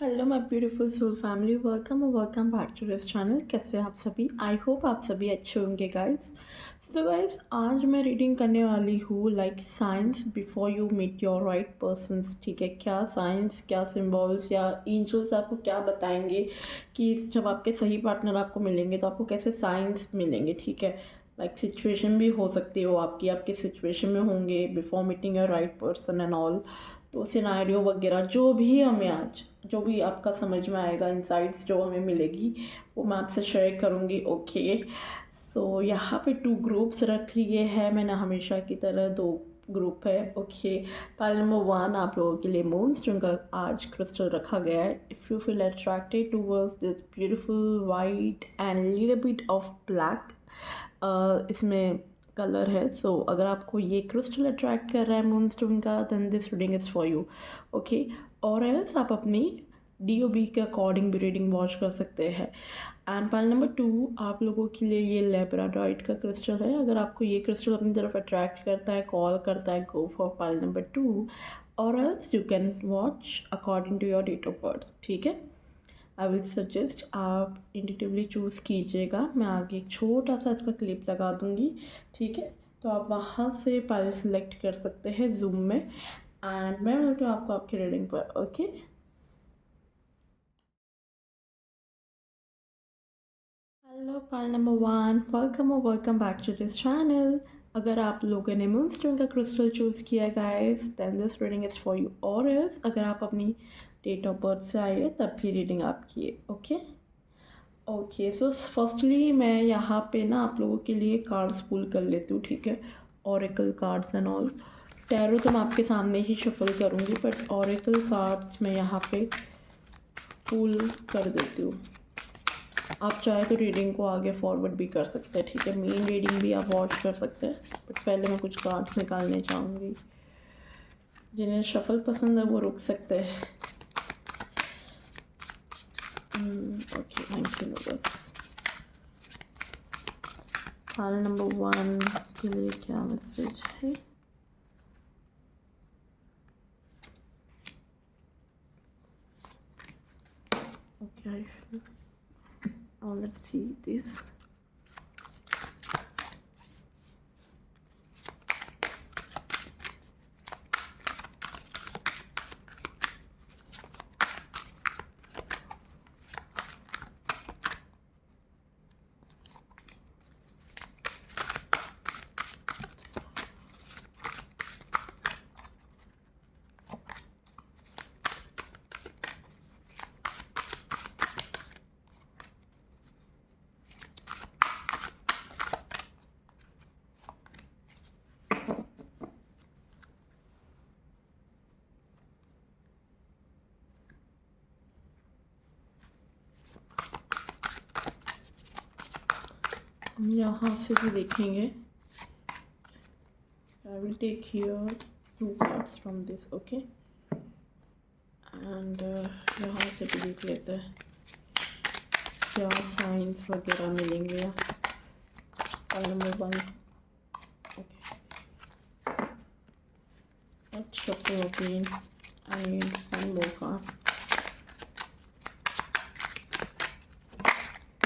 Hello my beautiful soul family, welcome back to this channel. कैसे हैं आप सभी? आई होप आप सभी अच्छे होंगे गाइस। तो गाइस, आज मैं रीडिंग करने वाली हूँ like signs before you meet your right persons. ठीक है, क्या साइंस, क्या सिंबल्स या एंजल्स आपको क्या बताएंगे कि जब आपके सही पार्टनर आपको मिलेंगे तो आपको कैसे साइंस मिलेंगे। ठीक है, लाइक सिचुएशन भी हो सकती है वो आपकी सिचुएशन में होंगे before meeting your right person and all. तो सिनारियो वगैरह जो भी हमें आज जो भी आपका समझ में आएगा, इंसाइट्स जो हमें मिलेगी वो मैं आपसे शेयर करूँगी। ओके, सो यहाँ पे 2 ग्रुप्स रख लिए हैं मैंने, हमेशा की तरह 2 ग्रुप है। ओके, पाइल नंबर 1 आप लोगों के लिए मूनस्टोन का आज क्रिस्टल रखा गया है। If you feel attracted towards this beautiful white and little bit of black, इसमें कलर है। सो अगर आपको ये क्रिस्टल अट्रैक्ट कर रहा है मूनस्टोन का, then this reading is for you. Okay, और एल्स आप अपनी DOB के अकॉर्डिंग भी रीडिंग वॉच कर सकते हैं। एंड पाइल नंबर 2 आप लोगों के लिए ये लेब्राडोइट का क्रिस्टल है। अगर आपको ये क्रिस्टल अपनी तरफ अट्रैक्ट करता है, कॉल करता है, गो फॉर पाइल नंबर 2, और else you can watch according to your date of birth. ठीक है, आई विल सजेस्ट आप इंडिटिवली चूज़ कीजिएगा। मैं आगे एक छोटा सा इसका क्लिप लगा दूँगी। ठीक है, तो आप वहाँ से पाइल सेलेक्ट कर सकते हैं जूम में, एंड मैं मिलती हूँ आपको आपकी रीडिंग पर। Okay, hello pile number 1, welcome back to this channel. अगर आप लोगों ने मूनस्टोन का क्रिस्टल चूज़ किया guys, then this reading is for you. और एल्स अगर आप अपनी डेट ऑफ बर्थ से आइए तब भी रीडिंग आपकी है। ओके ओके, सो फर्स्टली मैं यहाँ पे ना आप लोगों के लिए कार्ड्स पुल कर लेती हूँ। ठीक है, Oracle cards and all. Tarot तो मैं आपके सामने ही शफल करूँगी, बट ओरेकल कार्ड्स मैं यहाँ पे पुल कर देती हूँ। आप चाहे तो रीडिंग को आगे फॉरवर्ड भी कर सकते हैं। ठीक है, मेन रीडिंग भी आप वॉच कर सकते हैं, बट पहले मैं कुछ कार्ड्स निकालने चाहूँगी। जिन्हें शफल पसंद है वो रुक सकते हैं। Okay, thank you. बस हाल नंबर 1 के लिए क्या मैसेज है? Okay, let's see this. हम यहाँ से भी देखेंगे। I will take here 2 cards from this. Okay, and यहाँ से भी देख लेते हैं क्या साइंस वगैरह मिलेंगे। Number 1। Okay, let's shuffle again. I need 1 more card.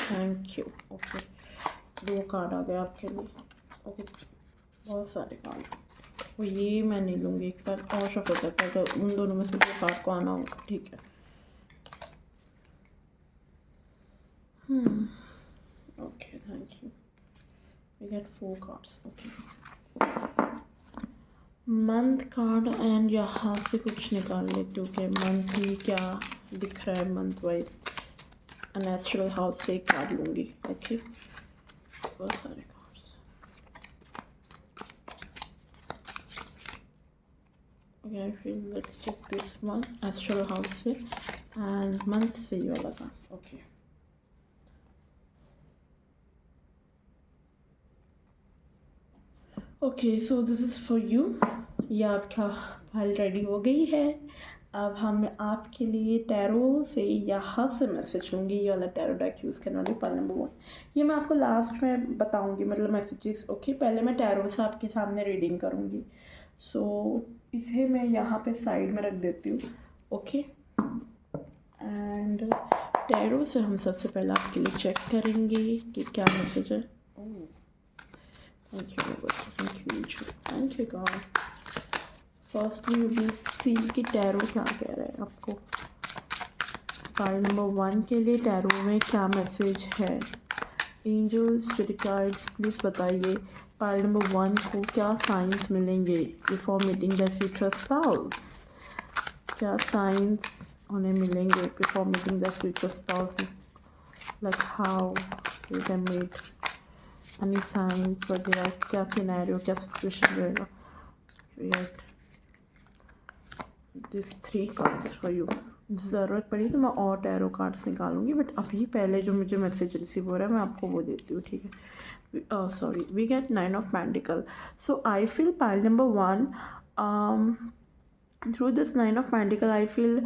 Thank you. Okay, 2 card आ गए आपके लिए। ओके, बहुत सारे कार्ड। वो ये मैं नहीं लूँगी, एक बार और शफल करता है तो उन दोनों में से 2 कार्ड को आना होगा। ठीक है, okay, thank you. We get 4 cards. Okay, month card, and यहाँ से कुछ निकाल लेती हूँ कि मंथली क्या दिख रहा है मंथ वाइज। नेचुरल हाउस से एक कार्ड लूँगी। ओके, बहुत सारे cards. Okay, I feel let's check this one, astral house से, एंड मंथ से ये वाला card. Okay, okay, so this is for you. ये आपका फाइल रेडी हो गई है। अब हम आपके लिए टैरो से यहाँ से मैसेज लूँगी। ये वाला टैरो डेक यूज़ करने वाली पाइल नंबर 1। ये मैं आपको लास्ट में बताऊँगी, मतलब मैसेजेस। ओके, पहले मैं टैरो से आपके सामने रीडिंग करूँगी। सो इसे मैं यहाँ पे साइड में रख देती हूँ। ओके, एंड टैरो से हम सबसे पहले आपके लिए चेक करेंगे कि क्या मैसेज है। Thank you God. Firstly we see कि टैरो क्या कह रहा है आपको। कार्ड नंबर 1 के लिए टैरो में क्या मैसेज है। एंजल्स स्पिरिट गाइड्स प्लीज़ बताइए पार्ट नंबर 1 को क्या साइंस मिलेंगे before meeting the future spouse. क्या साइंस उन्हें मिलेंगे before meeting the future spouse, like how you can meet, any signs वगैरह, क्या सिनेरियो, क्या सिचुएशन रहेगा। Create this 3 cards for you. ज़रूरत पड़ी तो मैं और टैरो कार्ड्स निकालूंगी, बट अभी पहले जो मुझे मैसेज रिसीव हो रहा है मैं आपको वो देती हूँ, ठीक है। Sorry, we get 9 of pentacle. So I feel pile number 1, through this 9 of pentacle I feel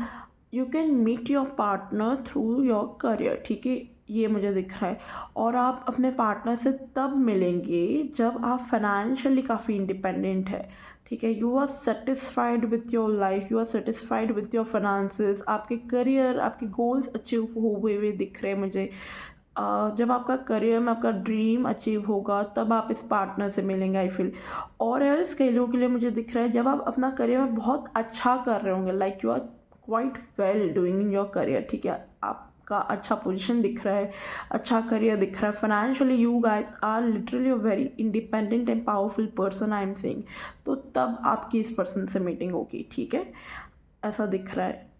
you can meet your partner through your career, ठीक है, ये मुझे दिख रहा है। और आप अपने पार्टनर से तब मिलेंगे जब आप फाइनेंशियली काफ़ी इंडिपेंडेंट है, ठीक है। You are satisfied with your life, you are satisfied with your finances, आपके करियर, आपके गोल्स अचीव हुए दिख रहे हैं मुझे। जब आपका करियर में आपका ड्रीम अचीव होगा तब आप इस पार्टनर से मिलेंगे आई फील। और एल्स कई लोगों के लिए मुझे दिख रहा है जब आप अपना करियर में बहुत अच्छा कर रहे होंगे, like you are quite well doing in your career, ठीक है, आपका अच्छा पोजीशन दिख रहा है, अच्छा करियर दिख रहा है, financially you guys are literally a very independent and powerful person I am saying. तो तब आपकी इस पर्सन से मीटिंग होगी, ठीक है, ऐसा दिख रहा है।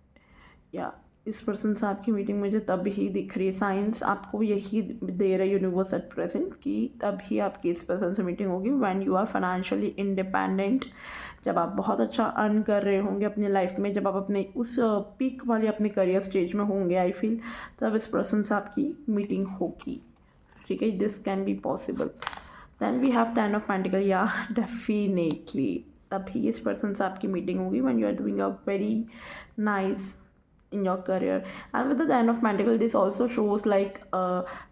या इस पर्सन से आपकी मीटिंग मुझे तब ही दिख रही है, साइंस आपको यही दे रहा है यूनिवर्स एट प्रेजेंट कि तब ही आपकी इस पर्सन से मीटिंग होगी when you are financially independent, जब आप बहुत अच्छा अर्न कर रहे होंगे अपनी लाइफ में, जब आप अपने उस पीक वाली अपने करियर स्टेज में होंगे आई फील, तब इस पर्सन से आपकी मीटिंग होगी, ठीक है, this can be possible. Then we have 10 of pentacle, या डेफिनेटली तभी इस पर्सन से आपकी मीटिंग होगी when you are doing a very nice in your career. And with the 10 of Pentacle this also shows like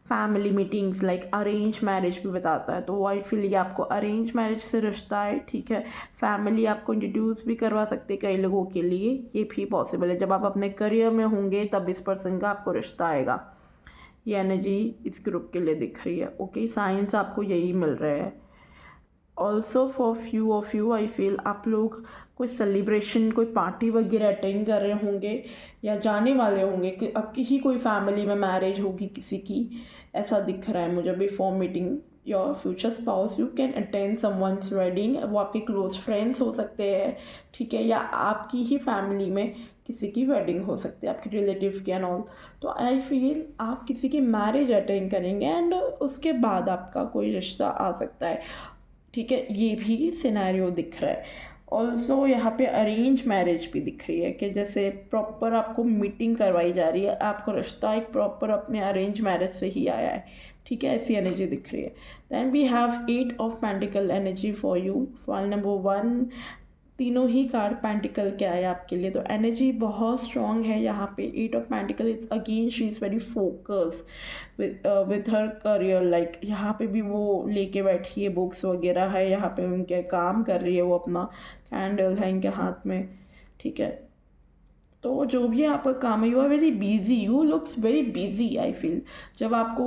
family meetings, like arranged marriage भी बताता है। तो आई फील ये आपको अरेंज मैरिज से रिश्ता है, ठीक है, फैमिली आपको इंट्रोड्यूस भी करवा सकते हैं कई लोगों के लिए, ये भी पॉसिबल है। जब आप अपने करियर में होंगे तब इस पर्सन का आपको रिश्ता आएगा, ये एनर्जी इस ग्रुप के लिए दिख रही है। ओके, साइंस आपको यही मिल रहा है। Also for few of you I feel आप लोग कोई सेलिब्रेशन, कोई पार्टी वगैरह अटेंड कर रहे होंगे या जाने वाले होंगे कि आपकी ही कोई फैमिली में मैरिज होगी किसी की, ऐसा दिख रहा है मुझे। Before meeting your future spouse you can attend someone's wedding, वो आपके क्लोज फ्रेंड्स हो सकते हैं, ठीक है, या आपकी ही फैमिली में किसी की वेडिंग हो सकती है, आपके रिलेटिव की एंड ऑल। तो आई फील आप किसी की मैरिज अटेंड करेंगे एंड उसके बाद आपका कोई रिश्ता आ सकता है, ठीक है, ये भी सिनेरियो दिख रहा है। ऑल्सो यहाँ पे अरेंज मैरिज भी दिख रही है कि जैसे प्रॉपर आपको मीटिंग करवाई जा रही है, आपको रिश्ता एक प्रॉपर अपने अरेंज मैरिज से ही आया है, ठीक है, ऐसी एनर्जी दिख रही है। Then we have 8 of pentacle energy for you, file number 1, तीनों ही कार्ड पेंटिकल के आए आपके लिए, तो एनर्जी बहुत स्ट्रॉन्ग है यहाँ पे। 8 of pentacle is again she is very focus with her career, like यहाँ पे भी वो लेके बैठी है, बुक्स वगैरह है यहाँ पे, उनके काम कर रही है वो, अपना कैंडल है इनके हाथ में, ठीक है। तो जो भी आपका काम है you are very busy, you looks very busy I feel. जब आपको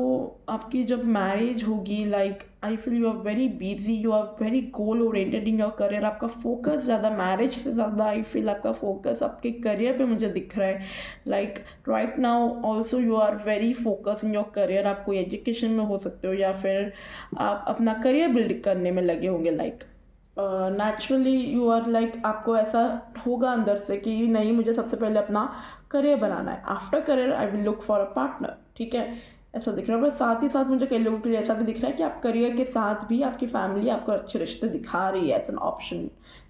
आपकी जब मैरिज होगी, like I feel you are very busy, you are very goal oriented in your career, आपका फोकस ज़्यादा मैरिज से ज़्यादा आई फील आपका फोकस आपके करियर पे मुझे दिख रहा है। Like right now also you are very focus in your career, आप कोई एजुकेशन में हो सकते हो या फिर आप अपना करियर बिल्ड करने में लगे होंगे, like naturally you are like आपको ऐसा होगा अंदर से कि नहीं मुझे सबसे पहले अपना करियर बनाना है, after career I will look for a partner, ठीक है, ऐसा दिख रहा है। बस साथ ही साथ मुझे कई लोगों के लिए ऐसा भी दिख रहा है कि आप करियर के साथ भी आपकी फैमिली आपको अच्छे रिश्ते दिखा रही है एज एन ऑप्शन,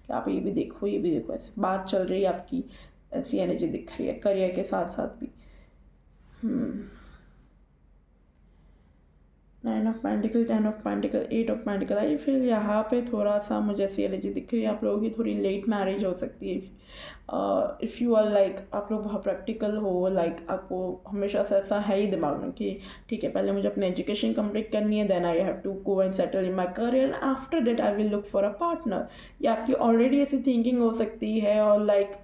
कि आप ये भी देखो ये भी देखो, ऐसी बात चल रही है आपकी, ऐसी एनर्जी दिख रही है करियर के साथ साथ भी। 9 of pentacle, 10 of pentacle, 8 of pentacle, आई फिर यहाँ पे थोड़ा सा मुझे ऐसी एनर्जी दिख रही है आप लोगों की थोड़ी लेट मैरिज हो सकती है। इफ़ यू आर लाइक आप लोग बहुत प्रैक्टिकल हो, लाइक आपको हमेशा से ऐसा है ही दिमाग में कि ठीक है पहले मुझे अपनी एजुकेशन कंप्लीट करनी है, then I have to go and settle in my career, after that I will look for a partner. या आपकी ऑलरेडी ऐसी थिंकिंग हो सकती है और लाइक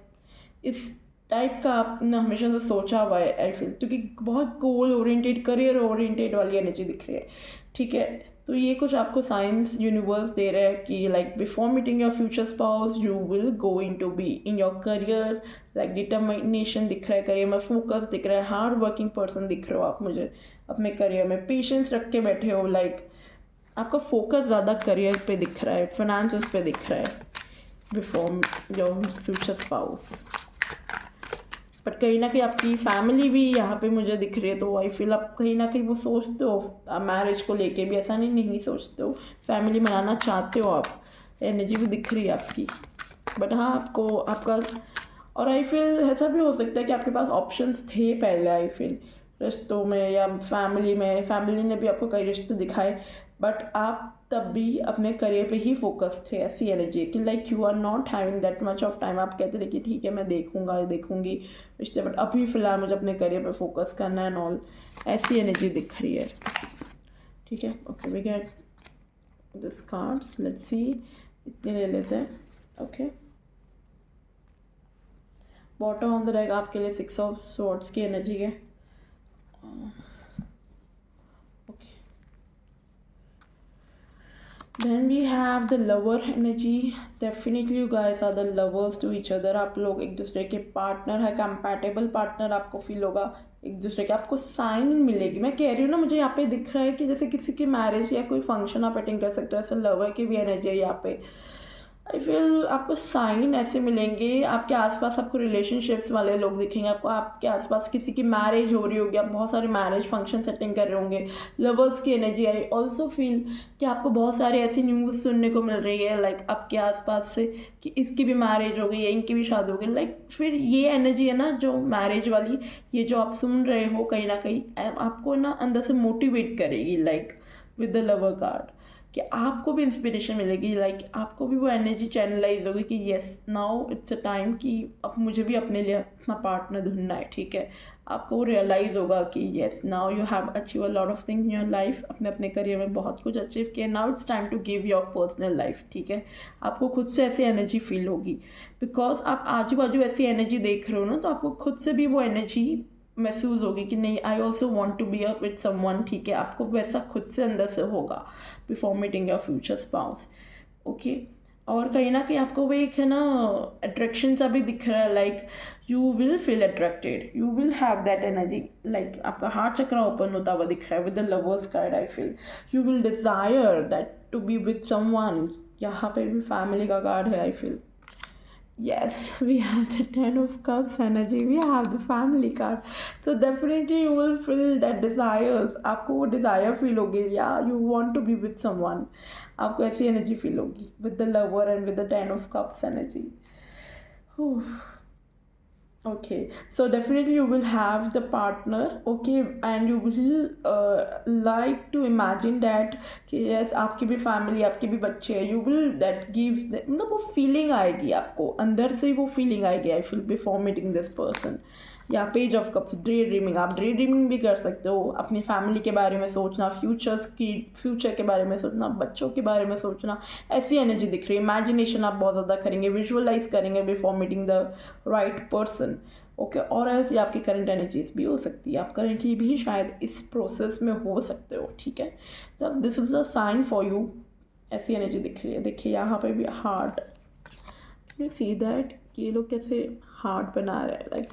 इस टाइप का आपने हमेशा से सोचा हुआ है आई फील, क्योंकि बहुत गोल ओरिएंटेड करियर ओरिएंटेड वाली एनर्जी दिख रही है, ठीक है। तो ये कुछ आपको साइंस यूनिवर्स दे रहा है कि like before meeting your future spouse you will go in to be in your career, like determination दिख रहा है करियर में, फोकस दिख रहा है, हार्ड वर्किंग पर्सन दिख रहे हो आप मुझे अपने करियर में, पेशेंस रख के बैठे हो, लाइक आपका फोकस ज़्यादा करियर पे दिख रहा है, फाइनेंसेस पे दिख रहा है before your future spouse. But कहीं ना कहीं आपकी फैमिली भी यहाँ पे मुझे दिख रही है, तो आई फील आप कहीं ना कहीं वो सोचते हो मैरिज को लेके भी, ऐसा नहीं सोचते हो, फैमिली बनाना चाहते हो आप, एनर्जी भी दिख रही है आपकी। बट हाँ आपको आपका, और आई फील ऐसा भी हो सकता है कि आपके पास ऑप्शंस थे पहले, आई फील रिश्तों में या फैमिली में, फैमिली ने भी आपको कई रिश्ते दिखाए, बट आप तब भी अपने करियर पे ही फोकस थे, ऐसी एनर्जी कि like you are not having that much of time, आप कहते थे कि ठीक है मैं देखूंगा देखूंगी रिश्ते, बट अभी फ़िलहाल मुझे अपने करियर पे फोकस करना है एंड ऑल, ऐसी एनर्जी दिख रही है, ठीक है। Okay we get this cards, let's see, इतने ले लेते हैं, okay. Bottom of the deck आपके लिए 6 ऑफ स्वॉर्ड्स की एनर्जी है, okay. Then we have the lover energy. Definitely you guys are the lovers to each other. आप लोग एक दूसरे के पार्टनर है, कंपैटिबल पार्टनर आपको फील होगा, एक दूसरे के आपको साइन मिलेगी। मैं कह रही हूँ ना, मुझे यहाँ पे दिख रहा है कि जैसे किसी की मैरिज या कोई फंक्शन आप अटेंड कर सकते हो, ऐसे लवर की भी एनर्जी है यहाँ पे। आई फील आपको साइन ऐसे मिलेंगे, आपके आसपास आपको रिलेशनशिप्स वाले लोग दिखेंगे, आपको आपके आसपास किसी की मैरिज हो रही होगी, आप बहुत सारे मैरिज फंक्शन अटेंड कर रहे होंगे, लवर्स की एनर्जी आई ऑल्सो फील कि आपको बहुत सारे ऐसी न्यूज़ सुनने को मिल रही है लाइक आपके आसपास से कि इसकी भी मैरिज हो गई है, इनकी भी शादी हो गई, लाइक फिर ये एनर्जी है ना जो मैरिज वाली, ये जो आप सुन रहे हो कहीं ना कहीं आपको ना अंदर से मोटिवेट करेगी, like with the lover card, कि आपको भी इंस्पिरेशन मिलेगी, लाइक आपको भी वो एनर्जी चैनलाइज होगी कि yes now it's a time कि अब मुझे भी अपने लिए अपना पार्टनर ढूंढना है, ठीक है। आपको वो रियलाइज़ होगा कि yes now you have achieve a lot of thing in your life, अपने अपने करियर में बहुत कुछ अचीव किया, now it's time to give your personal life, ठीक है। आपको खुद से ऐसी एनर्जी फील होगी, बिकॉज आप आजू बाजू ऐसी एनर्जी देख रहे हो ना, तो आपको खुद से भी वो एनर्जी महसूस होगी कि नहीं I also want to be up with someone, ठीक है। आपको वैसा खुद से अंदर से होगा before meeting your future spouse, okay. और कहीं ना कहीं आपको वो एक है ना अट्रैक्शन सा भी दिख रहा है, like you will feel attracted, you will have that energy, like आपका हार्ट चक्र ओपन होता हुआ दिख रहा है with the lovers card, I feel you will desire that to be with someone, यहाँ पे भी फैमिली का कार्ड है, I feel yes we have the 10 of cups energy, we have the family card, so definitely you will feel that desires, आपको वो desire feel होगी, yeah you want to be with someone, आपको ऐसी energy feel होगी with the lover and with the 10 of cups energy. Whew. Okay, so definitely you will have the partner, okay, and you will like to imagine that कि yes आपकी भी family, आपके भी बच्चे हैं, you will that give मतलब वो feeling आएगी आपको अंदर से, वो फीलिंग आएगी I feel before meeting this person. या पेज ऑफ कप्स, ड्रे ड्रीमिंग, आप ड्रे ड्रीमिंग भी कर सकते हो, अपनी फैमिली के बारे में सोचना, फ्यूचर के बारे में सोचना, बच्चों के बारे में सोचना, ऐसी एनर्जी दिख रही है। इमेजिनेशन आप बहुत ज़्यादा करेंगे, विजुअलाइज करेंगे before meeting the right person, okay. और ऐसी आपकी करंट एनर्जीज भी हो सकती है, आप करंटली भी शायद इस प्रोसेस में हो सकते हो, ठीक है। तो this is a sign for you, ऐसी एनर्जी दिख रही है। देखिए यहाँ पे भी हार्ट, यू सी दैट कि ये लोग कैसे हार्ट बना रहे हैं, like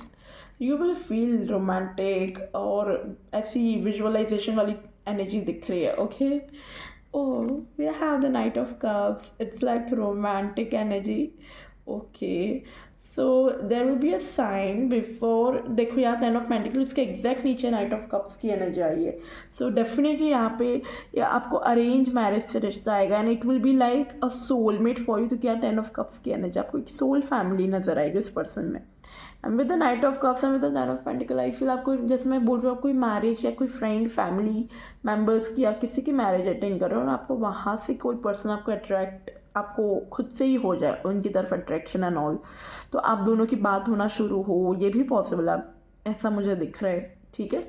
you will feel romantic, और ऐसी विजुअलाइजेशन वाली एनर्जी दिख रही है, okay. Oh we have the knight of cups, it's like romantic energy, okay. So there will be a sign before, देखो यहाँ 10 ऑफ पेंटिकल, इसके एग्जैक्ट नीचे नाइट ऑफ कप्स की एनर्जी आई है। सो डेफिनेटली यहाँ पे आपको अरेंज मैरिज से रिश्ता आएगा, and it will be like a soulmate for you, तो क्या 10 ऑफ कप्स की एनर्जी आपको एक सोल फैमिली नजर आएगी उस पर्सन में। And with the knight of cups and with the 10 of pentacle, I feel आपको, जैसे मैं बोल रही हूँ, कोई मैरिज या कोई फ्रेंड फैमिली मेम्बर्स की या किसी की मैरिज अटेंड कर रहे हो, और आपको वहाँ से कोई पर्सन आपको अट्रैक्ट, आपको खुद से ही हो जाए उनकी तरफ अट्रैक्शन एंड ऑल, तो आप दोनों की बात होना शुरू हो, ये भी पॉसिबल है, ऐसा मुझे दिख रहा है, ठीक है।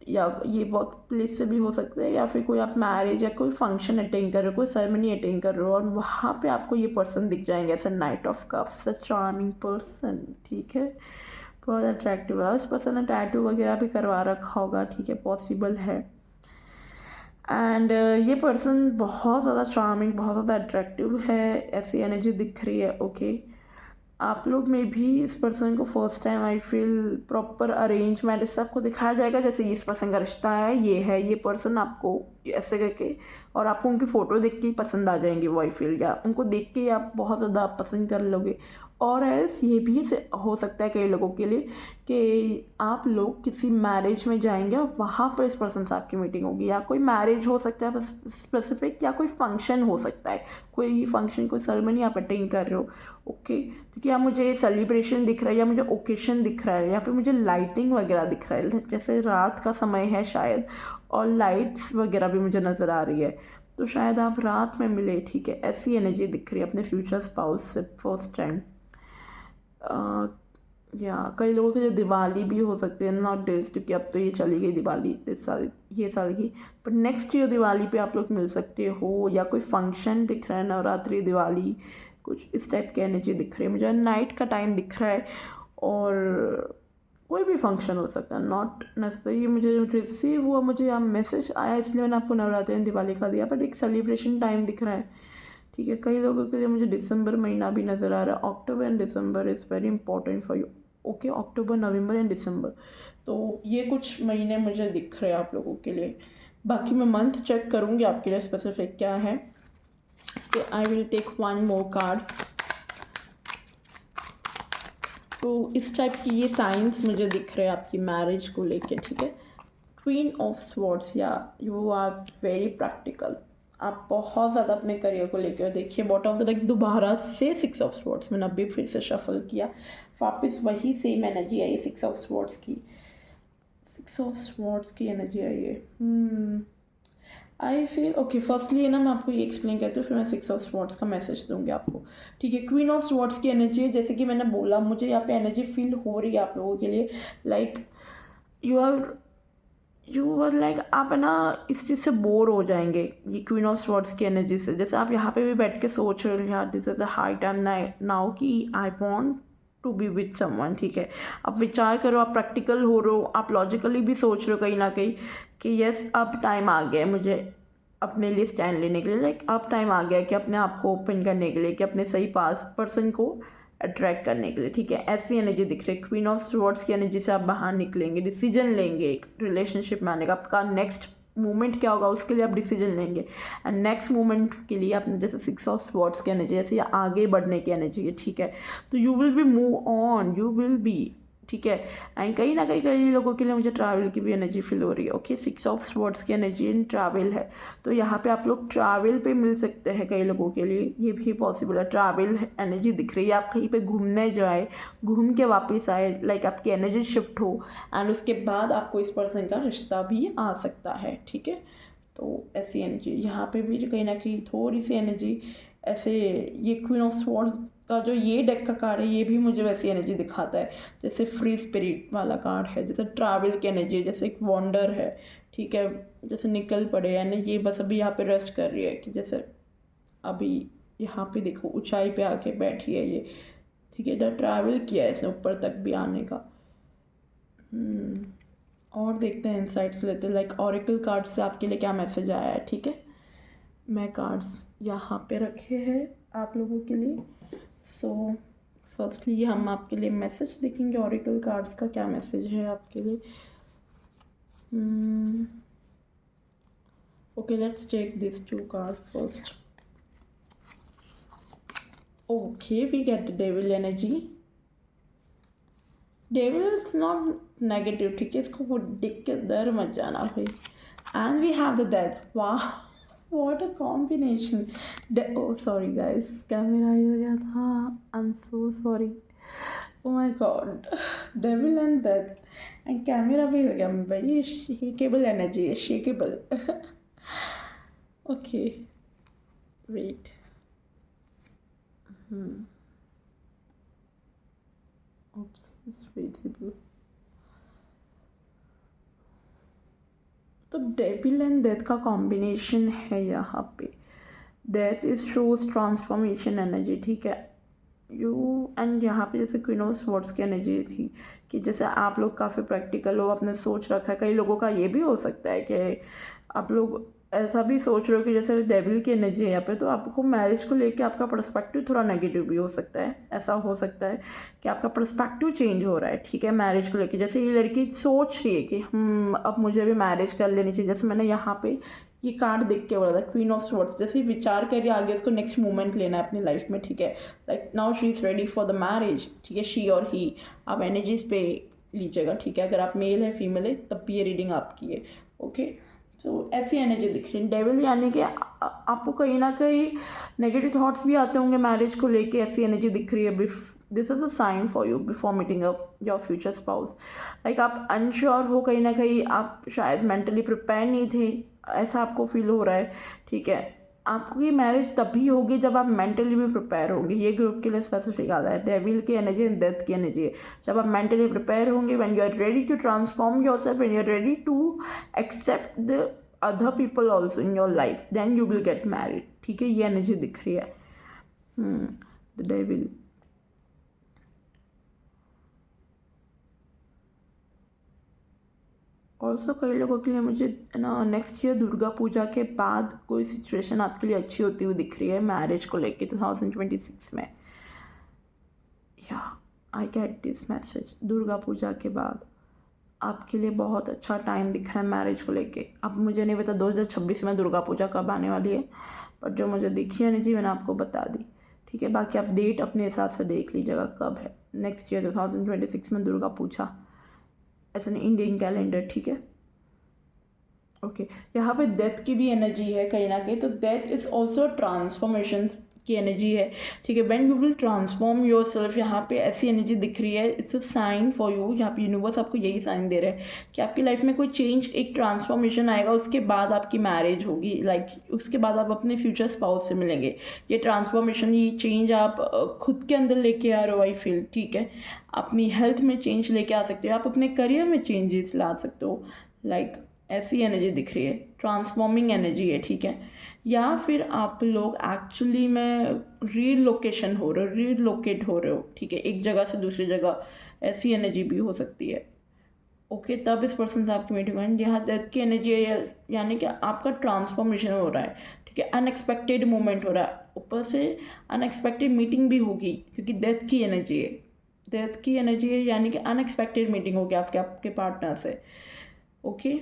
या ये वर्क प्लेस से भी हो सकता है, या फिर कोई आप मैरिज या कोई फंक्शन अटेंड कर रहे हो, कोई सेरेमनी अटेंड कर रहे हो और वहाँ पे आपको ये पर्सन दिख जाएंगे ऐसा night of cups, charming person, ठीक है, बहुत अट्रैक्टिव है। उस पर्सन ने टैटू वगैरह भी करवा रखा होगा, ठीक है, पॉसिबल है। एंड ये पर्सन बहुत ज़्यादा चार्मिंग, बहुत ज़्यादा अट्रैक्टिव है, ऐसी एनर्जी दिख रही है। ओके, आप लोग में भी इस पर्सन को first time I feel proper arrange marriage से आपको दिखाया जाएगा, जैसे इस पर्सन का रिश्ता है ये पर्सन आपको ऐसे करके, और आपको उनकी फ़ोटो देख के ही पसंद आ जाएंगे वो, आई फील, या उनको देख के ही आप बहुत ज़्यादा पसंद कर लोगे। और एल्स ये भी हो सकता है कई लोगों के लिए कि आप लोग किसी मैरिज में जाएंगे और वहाँ पर इस पर्सन से आपकी मीटिंग होगी, या कोई मैरिज हो सकता है स्पेसिफिक, या कोई फंक्शन हो सकता है, कोई फंक्शन, कोई सेरेमनी आप अटेंड कर रहे हो। ओके, क्योंकि यहाँ मुझे सेलिब्रेशन दिख रहा है, या मुझे ओकेशन दिख रहा है, यहाँ पे मुझे लाइटिंग वगैरह दिख रहा है, जैसे रात का समय है शायद, और लाइट्स वगैरह भी मुझे नज़र आ रही है, तो शायद आप रात में मिले, ठीक है, ऐसी एनर्जी दिख रही है अपने फ्यूचर स्पाउस से फर्स्ट टाइम। या कई लोगों के लिए दिवाली भी हो सकती है, नॉट डेज, क्योंकि अब तो ये चली गई दिवाली इस साल, ये साल की, पर नेक्स्ट ईयर दिवाली पे आप लोग मिल सकते हो, या कोई फंक्शन दिख रहा है, नवरात्रि, दिवाली, कुछ इस टाइप की एनर्जी दिख रही है मुझे, नाइट का टाइम दिख रहा है, और कोई भी फंक्शन हो सकता है, नॉट नेसेसरी। मुझे रिसीव हुआ, मुझे यहाँ मैसेज आया, इसलिए मैंने आपको नवरात्रि एंड दिवाली का दिया, बट एक सेलिब्रेशन टाइम दिख रहा है, ठीक है। कई लोगों के लिए मुझे दिसंबर महीना भी नज़र आ रहा है, October and December is very important for you. Okay, October, November and December, तो ये कुछ महीने मुझे दिख रहे हैं आप लोगों के लिए। बाकी मैं मंथ चेक करूँगी आपके लिए स्पेसिफिक क्या है, तो I will take one more card. तो इस टाइप की ये साइंस मुझे दिख रहे हैं आपकी मैरिज को लेके, ठीक है। क्वीन ऑफ स्वॉर्ड्स, या यू आर वेरी प्रैक्टिकल, आप बहुत ज़्यादा अपने करियर को लेकर, देखिए बॉटम ऑफ द डेक दोबारा से सिक्स ऑफ स्वॉर्ड्स, मैंने अभी फिर से शफल किया, वापस वही सेम एनर्जी आई है, सिक्स ऑफ स्वॉर्ड्स की, सिक्स ऑफ स्वॉर्ड्स की एनर्जी आई है। आई फील ओके, फर्स्टली है ना, मैं आपको ये एक्सप्लेन करती हूँ, फिर मैं सिक्स ऑफ स्वॉर्ड्स का मैसेज दूंगी आपको, ठीक है। क्वीन ऑफ स्वॉर्ड्स की एनर्जी है, जैसे कि मैंने बोला, मुझे यहाँ पे एनर्जी फील हो रही है आप लोगों के लिए, लाइक यू आर लाइक, आप है ना इस चीज़ से बोर हो जाएंगे ये क्वीन ऑफ स्वॉर्ड्स की एनर्जी से, जैसे आप यहाँ पे भी बैठ के सोच रहे हो, यार this is a high time now कि I want to be with someone, ठीक है। आप विचार करो, आप प्रैक्टिकल हो रहे हो, आप लॉजिकली भी सोच रहे हो कहीं ना कहीं कि यस अब टाइम आ गया है मुझे अपने लिए स्टैंड लेने के लिए, लाइक अब टाइम आ गया है कि अपने आप को ओपन करने के लिए, कि अपने सही पास पर्सन को अट्रैक्ट करने के लिए, ठीक है। ऐसी एनर्जी दिख रही है, क्वीन ऑफ स्वॉर्ड्स की एनर्जी से आप बाहर निकलेंगे, डिसीजन लेंगे एक रिलेशनशिप में आने का, आपका नेक्स्ट मूवमेंट क्या होगा उसके लिए आप डिसीजन लेंगे, एंड नेक्स्ट मूवमेंट के लिए आपने जैसे सिक्स ऑफ स्वॉर्ड्स की एनर्जी, जैसे आगे बढ़ने की एनर्जी है, ठीक है। तो you will be move on, you will be, ठीक है। एंड कहीं ना कहीं कई लोगों के लिए मुझे ट्रैवल की भी एनर्जी फील हो रही है। ओके, सिक्स ऑफ स्वॉर्ड्स की एनर्जी इन ट्रैवल है, तो यहाँ पे आप लोग ट्रैवल पे मिल सकते हैं, कई लोगों के लिए ये भी पॉसिबल है। ट्रैवल एनर्जी दिख रही है, आप कहीं पे घूमने जाए, घूम के वापस आए, लाइक आपकी एनर्जी शिफ्ट हो, एंड उसके बाद आपको इस पर्सन का रिश्ता भी आ सकता है, ठीक है। तो ऐसी एनर्जी यहाँ पे भी जो कहीं ना कहीं थोड़ी सी एनर्जी ऐसे, ये क्वीन ऑफ स्वॉर्ड्स का जो ये डेक का कार्ड है, ये भी मुझे वैसी एनर्जी दिखाता है, जैसे फ्री स्पिरिट वाला कार्ड है, जैसे ट्रैवल की एनर्जी है, जैसे एक वॉन्डर है, ठीक है, जैसे निकल पड़े, यानी ये बस अभी यहाँ पे रेस्ट कर रही है, कि जैसे अभी यहाँ पे देखो ऊंचाई पे आके बैठी है ये, ठीक है, जो ट्रैवल किया है इसने ऊपर तक भी आने का। और देखते हैं इंसाइट्स लेते हैं, लाइक ऑरिकल कार्ड्स से आपके लिए क्या मैसेज आया है, ठीक है। मैं कार्ड्स यहाँ पे रखे हैं आप लोगों के लिए, सो फर्स्टली हम आपके लिए मैसेज देखेंगे, ऑरिकल कार्ड्स का क्या मैसेज है आपके लिए। Okay, let's take this two card first. Okay, we get devil energy, devil is not negative, ठीक है, इसको वो देख के डर मच जाना भाई। And we have the death, वाह what a combination. Oh sorry guys, camera हिल गया था, I am so sorry, oh my God, devil and death, and camera भी हिल गया भाई, शेकेबल एनर्जी है, shakeable. Okay, wait, oops, it's visible. तो डेविल एंड डेथ का कॉम्बिनेशन है यहाँ पे। Death is shows transformation energy, ठीक है। यू एंड यहाँ पे जैसे क्वीन ऑफ स्वॉर्ड्स की एनर्जी थी कि जैसे आप लोग काफ़ी प्रैक्टिकल हो, आपने सोच रखा है। कई लोगों का ये भी हो सकता है कि आप लोग ऐसा भी सोच रहे हो कि जैसे डेविल की एनर्जी है यहाँ पे, तो आपको मैरिज को लेके आपका पर्सपेक्टिव थोड़ा नेगेटिव भी हो सकता है। ऐसा हो सकता है कि आपका पर्सपेक्टिव चेंज हो रहा है, ठीक है, मैरिज को लेके। जैसे ये लड़की सोच रही है कि अब मुझे भी मैरिज कर लेनी चाहिए। जैसे मैंने यहाँ पे ये कार्ड देख के बोला था, क्वीन ऑफ स्वॉर्ड्स, जैसे विचार करिए आगे उसको नेक्स्ट मूवमेंट लेना है अपनी लाइफ में, ठीक है। Like now she is ready for the marriage, ठीक है, शी और ही। आप एनर्जीज पे लीजिएगा, ठीक है। अगर आप मेल है फीमेल है तब भी ये रीडिंग आपकी है, ओके। तो ऐसी एनर्जी दिख रही है। डेविल यानी कि आपको कहीं ना कहीं नेगेटिव थॉट्स भी आते होंगे मैरिज को लेके, ऐसी एनर्जी दिख रही है। This is a sign for you before meeting up your future spouse. Like आप अनश्योर हो, कहीं ना कहीं आप शायद मेंटली प्रिपेयर नहीं थे, ऐसा आपको फील हो रहा है, ठीक है। आपकी मैरिज तभी होगी जब आप मेंटली भी प्रिपेयर होंगे। ये ग्रुप के लिए स्पेसिफिक आता है। डेविल की एनर्जी एंड डेथ की एनर्जी है। जब आप मेंटली प्रिपेयर होंगे, when you are ready to transform yourself, when you are ready to accept the other people also in your life, then you will get married, ठीक है। ये energy दिख रही है, द डेविल। ऑल्सो कई लोगों के लिए मुझे ना नेक्स्ट ईयर दुर्गा पूजा के बाद कोई सिचुएशन आपके लिए अच्छी होती हुई दिख रही है मैरिज को लेके 2026 में। या I get this message, Durga Puja के बाद आपके लिए बहुत अच्छा टाइम दिख रहा है मैरिज को लेके। अब मुझे नहीं पता 2026 में दुर्गा पूजा कब आने वाली है, बट जो मुझे दिखी है जी मैंने आपको बता दी, ठीक है। बाकी आप डेट अपने हिसाब से देख लीजिएगा कब है नेक्स्ट ईयर 2026 में Durga Puja, as an Indian calendar, ठीक है, ओके। यहाँ पे डेथ की भी एनर्जी है कहीं ना कहीं, तो डेथ इज ऑल्सो ट्रांसफॉर्मेशन की एनर्जी है, ठीक है। When you will transform yourself, यहाँ पे ऐसी एनर्जी दिख रही है। It's a sign for you, यहाँ पे यूनिवर्स आपको यही साइन दे रहा है कि आपकी लाइफ में कोई चेंज, एक ट्रांसफॉर्मेशन आएगा, उसके बाद आपकी मैरिज होगी। लाइक उसके बाद आप अपने फ्यूचर स्पाउस से मिलेंगे। ये ट्रांसफॉर्मेशन, ये चेंज आप खुद के अंदर लेके आ रहे हो, आई फील, ठीक है। अपनी हेल्थ में चेंज लेके आ सकते हो, आप अपने करियर में चेंजेस ला सकते हो। लाइक ऐसी एनर्जी दिख रही है, ट्रांसफॉर्मिंग एनर्जी है, ठीक है। या फिर आप लोग एक्चुअली में रीलोकेशन हो रहे हो, रीलोकेट हो रहे हो, ठीक है, एक जगह से दूसरी जगह, ऐसी एनर्जी भी हो सकती है, ओके। तब इस पर्सन से आपकी मीटिंग है। यहाँ डेथ की एनर्जी है, यानी कि आपका ट्रांसफॉर्मेशन हो रहा है, ठीक है। अनएक्सपेक्टेड मोमेंट हो रहा है, ऊपर से अनएक्सपेक्टेड मीटिंग भी होगी क्योंकि डेथ की एनर्जी है। डेथ की एनर्जी है यानी कि अनएक्सपेक्टेड मीटिंग होगी आपके पार्टनर से, okay.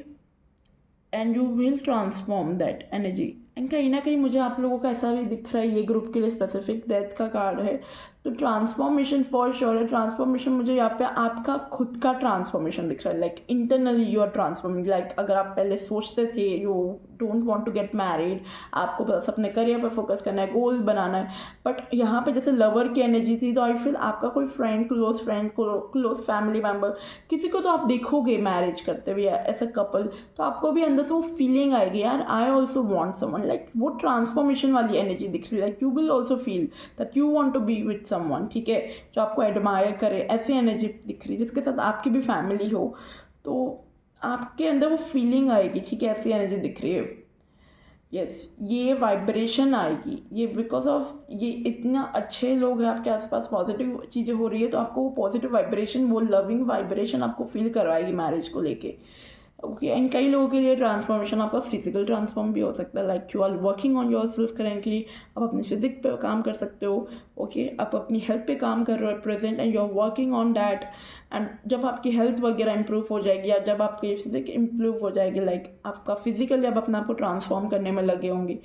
And you will transform that energy. And कहीं ना कहीं मुझे आप लोगों का ऐसा भी दिख रहा है, ये ग्रुप के लिए स्पेसिफिक डेथ का कार्ड है, तो ट्रांसफॉर्मेशन फॉर श्योर है। ट्रांसफॉर्मेशन मुझे यहाँ पे आपका खुद का ट्रांसफॉर्मेशन दिख रहा है, like internally you are transforming. Like अगर आप पहले सोचते थे you don't want to get married, आपको बस अपने करियर पर फोकस करना है, गोल बनाना है, बट यहाँ पे जैसे लवर की एनर्जी थी, तो आई फील आपका कोई फ्रेंड, क्लोज फैमिली मेम्बर, किसी को तो आप देखोगे मैरिज करते हुए एज अ कपल, तो आपको भी अंदर से वो फीलिंग आएगी, यार I also want someone. Like वो ट्रांसफॉर्मेशन वाली एनर्जी दिख रही है। Like you will also feel that you want to be with someone, ठीक है, जो आपको एडमायर करे, ऐसी एनर्जी दिख रही है, जिसके साथ आपकी भी फैमिली हो, तो आपके अंदर वो फीलिंग आएगी, ठीक है, ऐसी एनर्जी दिख रही है। यस, ये वाइब्रेशन आएगी, ये बिकॉज ऑफ ये इतना अच्छे लोग हैं आपके आसपास, पॉजिटिव चीज़ें हो रही है, तो आपको वो पॉजिटिव वाइब्रेशन, वो लविंग वाइब्रेशन आपको फील करवाएगी मैरिज को लेके, ओके। एंड कई लोगों के लिए ट्रांसफॉर्मेशन आपका फिजिकल ट्रांसफॉर्म भी हो सकता है। Like you are working on yourself currently, आप अपने फिजिक पे काम कर सकते हो, ओके। आप अपनी हेल्थ पे काम कर रहे हो present, and you are working on that. And जब आपकी हेल्थ वगैरह इंप्रूव हो जाएगी, या जब आपकी फिजिक इंप्रूव हो जाएगी, लाइक आपका फिजिकली आप अपने आप को ट्रांसफॉर्म करने में लगे होंगे,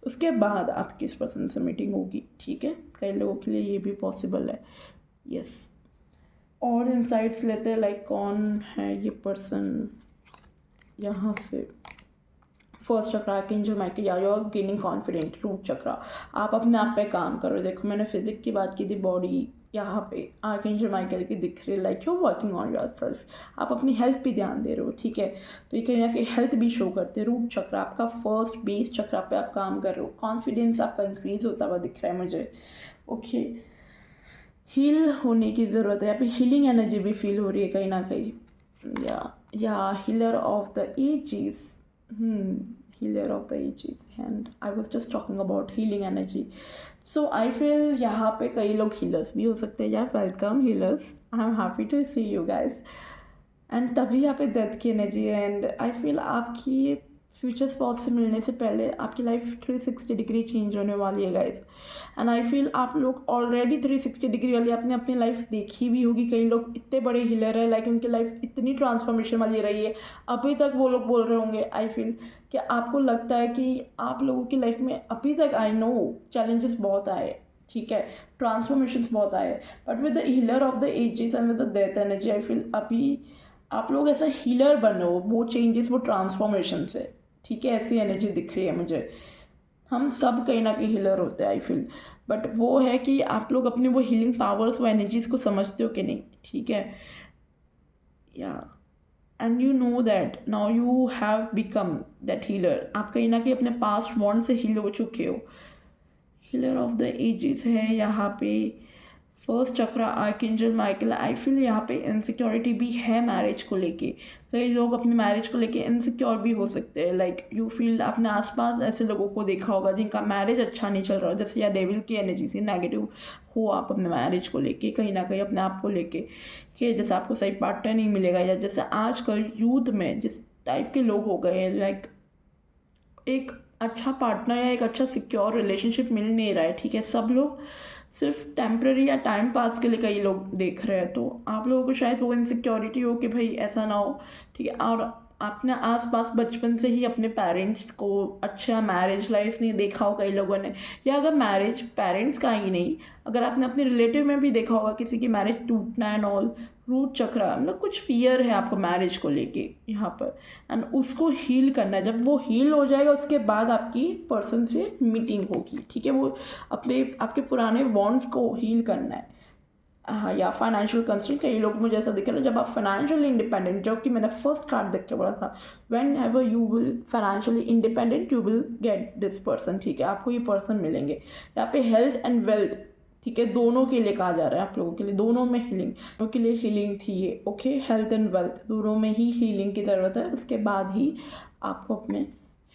उसके बाद आपकी इस पर्सन से मीटिंग होगी, ठीक है। कई लोगों के लिए ये भी पॉसिबल है, यस। और इंसाइट्स लेते हैं, लाइक कौन है ये पर्सन। यहाँ से फर्स्ट चक्रा आर्कएंजल माइकल, या you are gaining confident, root chakra, आप अपने आप पे काम करो। देखो मैंने फिजिक की बात की थी, बॉडी यहाँ पे आर्कएंजल माइकल की दिख रही है, like you working on your self, आप अपनी हेल्थ पे ध्यान दे रहे हो, ठीक है। तो ये कहीं ना कहीं हेल्थ भी शो करते हैं। रूट चक्रा आपका फर्स्ट बेस चक्रा पे आप काम कर रहे हो, कॉन्फिडेंस आपका इंक्रीज होता हुआ दिख रहा है मुझे, ओके। हील होने की ज़रूरत है, यहाँ पे हीलिंग एनर्जी भी फील हो रही है कहीं ना कहीं, या healer of the ages, healer of the ages, and I was just talking about healing energy. So I feel यहाँ पे कई लोग healers भी हो सकते हैं यार. Welcome healers, I am happy to see you guys. And तभी यहाँ पे डेथ की एनर्जी है. एंड आई फील आपकी फ्यूचर स्पॉट से मिलने से पहले आपकी लाइफ 360 डिग्री चेंज होने वाली है गाइस. एंड आई फील आप लोग ऑलरेडी 360 डिग्री वाली आपने अपनी लाइफ देखी भी होगी. कई लोग इतने बड़े हीलर है, लाइक उनकी लाइफ इतनी ट्रांसफॉर्मेशन वाली रही है, अभी तक वो लोग बोल रहे होंगे. आई फील कि आपको लगता है कि आप लोगों की लाइफ में अभी तक, आई नो चैलेंजेस बहुत आए, ठीक है, ट्रांसफॉर्मेशंस बहुत आए, but with the healer of the ages and with the death energy I feel अभी आप लोग ऐसा हीलर बनो वो चेंजेस, वो ट्रांसफॉर्मेशन से, ठीक है. ऐसी एनर्जी दिख रही है मुझे. हम सब कहीं ना कहीं हीलर होते हैं आई फील, बट वो है कि आप लोग अपने वो हीलिंग पावर्स, वो एनर्जीज को समझते हो कि नहीं, ठीक है. Yeah and you know that now you have become that healer. आप कहीं ना कहीं अपने पास्ट वॉन्ड से हील हो चुके हो. हीलर ऑफ द एजेस है यहाँ पे. First chakra archangel Michael. आई फील यहाँ पे इनसिक्योरिटी भी है मैरिज को लेके. कई लोग अपनी मैरिज को लेके इनसिक्योर भी हो सकते हैं. लाइक यू फील आपने आसपास ऐसे लोगों को देखा होगा जिनका मैरिज अच्छा नहीं चल रहा हो, जैसे या डेविल की एनर्जी से नेगेटिव हो आप अपने मैरिज को लेके, कहीं ना कहीं अपने आप को लेके कि जैसे आपको सही पार्टनर नहीं मिलेगा, या जैसे आजकल यूथ में जिस टाइप के लोग हो गए हैं, लाइक एक अच्छा पार्टनर या एक अच्छा सिक्योर रिलेशनशिप मिल नहीं रहा है, ठीक है. सब लोग सिर्फ टेम्प्रेरी या टाइम पास के लिए कई लोग देख रहे हैं. तो आप लोगों को शायद वो इनसिक्योरिटी हो कि भाई ऐसा ना हो, ठीक है. और आपने आसपास बचपन से ही अपने पेरेंट्स को अच्छा मैरिज लाइफ नहीं देखा हो कई लोगों ने, या अगर मैरिज पेरेंट्स का ही नहीं, अगर आपने अपने रिलेटिव में भी देखा होगा किसी की मैरिज टूटना एंड ऑल, रूट चक्रा, मतलब कुछ फियर है आपको मैरिज को लेके यहाँ पर. एंड उसको हील करना है. जब वो हील हो जाएगा उसके बाद आपकी पर्सन से मीटिंग होगी, ठीक है. वो अपने आपके पुराने बॉन्ड्स को हील करना है. हाँ, या फाइनेंशियल कंस्ट्रेंट. कई लोग मुझे ऐसा दिख रहा है जब आप फाइनेंशियली इंडिपेंडेंट, जो कि मैंने फर्स्ट कार्ड देख के बोला था, when ever you will financially independent you will get this person, ठीक है. आपको ये पर्सन मिलेंगे. यहाँ पे हेल्थ एंड वेल्थ, ठीक है, दोनों के लिए कहा जा रहा है आप लोगों के लिए. दोनों में हीलिंग, दोनों के लिए हीलिंग थी ये, ओके. हेल्थ एंड वेल्थ दोनों में ही हीलिंग की ज़रूरत है. उसके बाद ही आपको अपने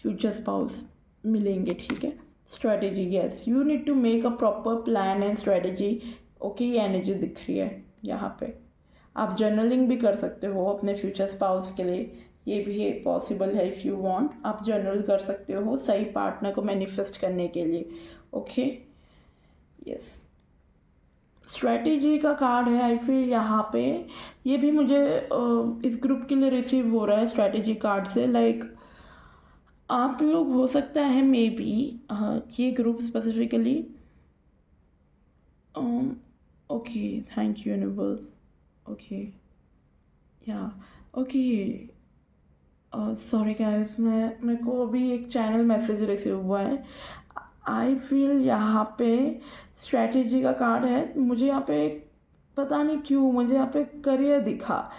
फ्यूचर स्पाउस मिलेंगे, ठीक है. Strategy, yes, you need to make a proper plan and strategy. Okay, ये एनर्जी दिख रही है यहाँ पे. आप जर्नलिंग भी कर सकते हो अपने फ्यूचर स्पाउस के लिए, ये भी पॉसिबल है. इफ़ यू वांट आप जर्नल कर सकते हो सही पार्टनर को मैनिफेस्ट करने के लिए, ओके. यस, स्ट्रेटेजी का कार्ड है आई फील यहाँ पे. ये भी मुझे इस ग्रुप के लिए रिसीव हो रहा है स्ट्रेटेजी कार्ड से. लाइक आप लोग हो सकता है मे बी ये group specifically, okay, thank you universe, okay, या ओके. सॉरी गाइस, मेरे को अभी एक चैनल मैसेज रिसीव हुआ है. आई फील यहाँ पे स्ट्रैटेजी का कार्ड है. मुझे यहाँ पे पता नहीं क्यों मुझे यहाँ पे करियर दिखा.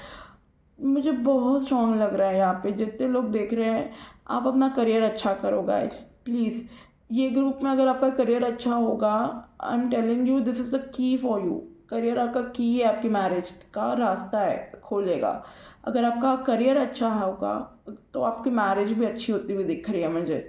मुझे बहुत स्ट्रॉन्ग लग रहा है यहाँ पे. जितने लोग देख रहे हैं, आप अपना करियर अच्छा करो गाइस प्लीज़. ये ग्रुप में अगर आपका करियर अच्छा होगा, I am telling you this is the की फॉर यू. करियर आपका की है, आपकी मैरिज का रास्ता है, खोलेगा. अगर आपका करियर अच्छा होगा तो आपकी मैरिज भी अच्छी होती हुई दिख रही है मुझे,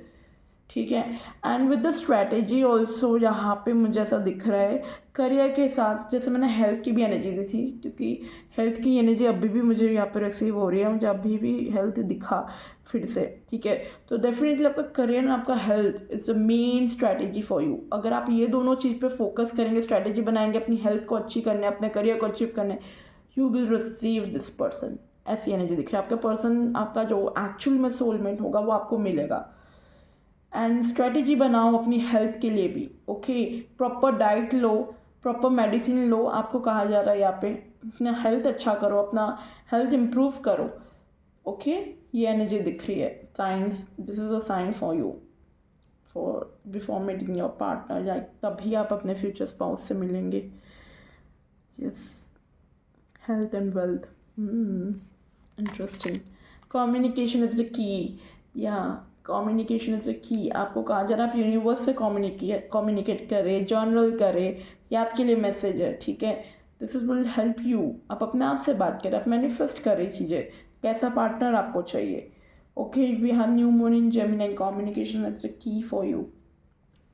ठीक है. And with the strategy also यहाँ पे मुझे ऐसा दिख रहा है करियर के साथ, जैसे मैंने हेल्थ की भी एनर्जी दी थी, क्योंकि हेल्थ की एनर्जी अभी भी मुझे यहाँ पे रिसीव हो रही है. मुझे अभी भी हेल्थ दिखा फिर से, ठीक है. तो डेफिनेटली आपका करियर एंड आपका health is the main strategy for you. अगर आप ये दोनों चीज़ पे फोकस करेंगे, स्ट्रैटेजी बनाएंगे अपनी हेल्थ को अच्छी करने, अपने करियर को अचीव करने, you will receive this person. ऐसी एनर्जी दिख रही है. आपका पर्सन, आपका जो एक्चुअल में सोलमेट होगा वो आपको मिलेगा. एंड स्ट्रेटजी बनाओ अपनी हेल्थ के लिए भी, ओके. प्रॉपर डाइट लो, प्रॉपर मेडिसिन लो. आपको कहा जा रहा है यहाँ पे अपना हेल्थ अच्छा करो, अपना हेल्थ इम्प्रूव करो, ओके. ये एनर्जी दिख रही है. Signs, this is a sign for you for before meeting your partner. Like तभी आप अपने फ्यूचर स्पाउस से मिलेंगे. Yes, health and wealth, interesting. Communication is the key. या कम्युनिकेशन इज़ द की. आपको कहा जा रहा है आप यूनिवर्स से कम्युनिकेट करें, जर्नल करें. ये आपके लिए मैसेज है, ठीक है. This is will help you. आप अपने आप से बात करें, आप मैनिफेस्ट करें चीज़ें. कैसा पार्टनर आपको चाहिए, Okay, we have new moon in Gemini. Communication is the key for you.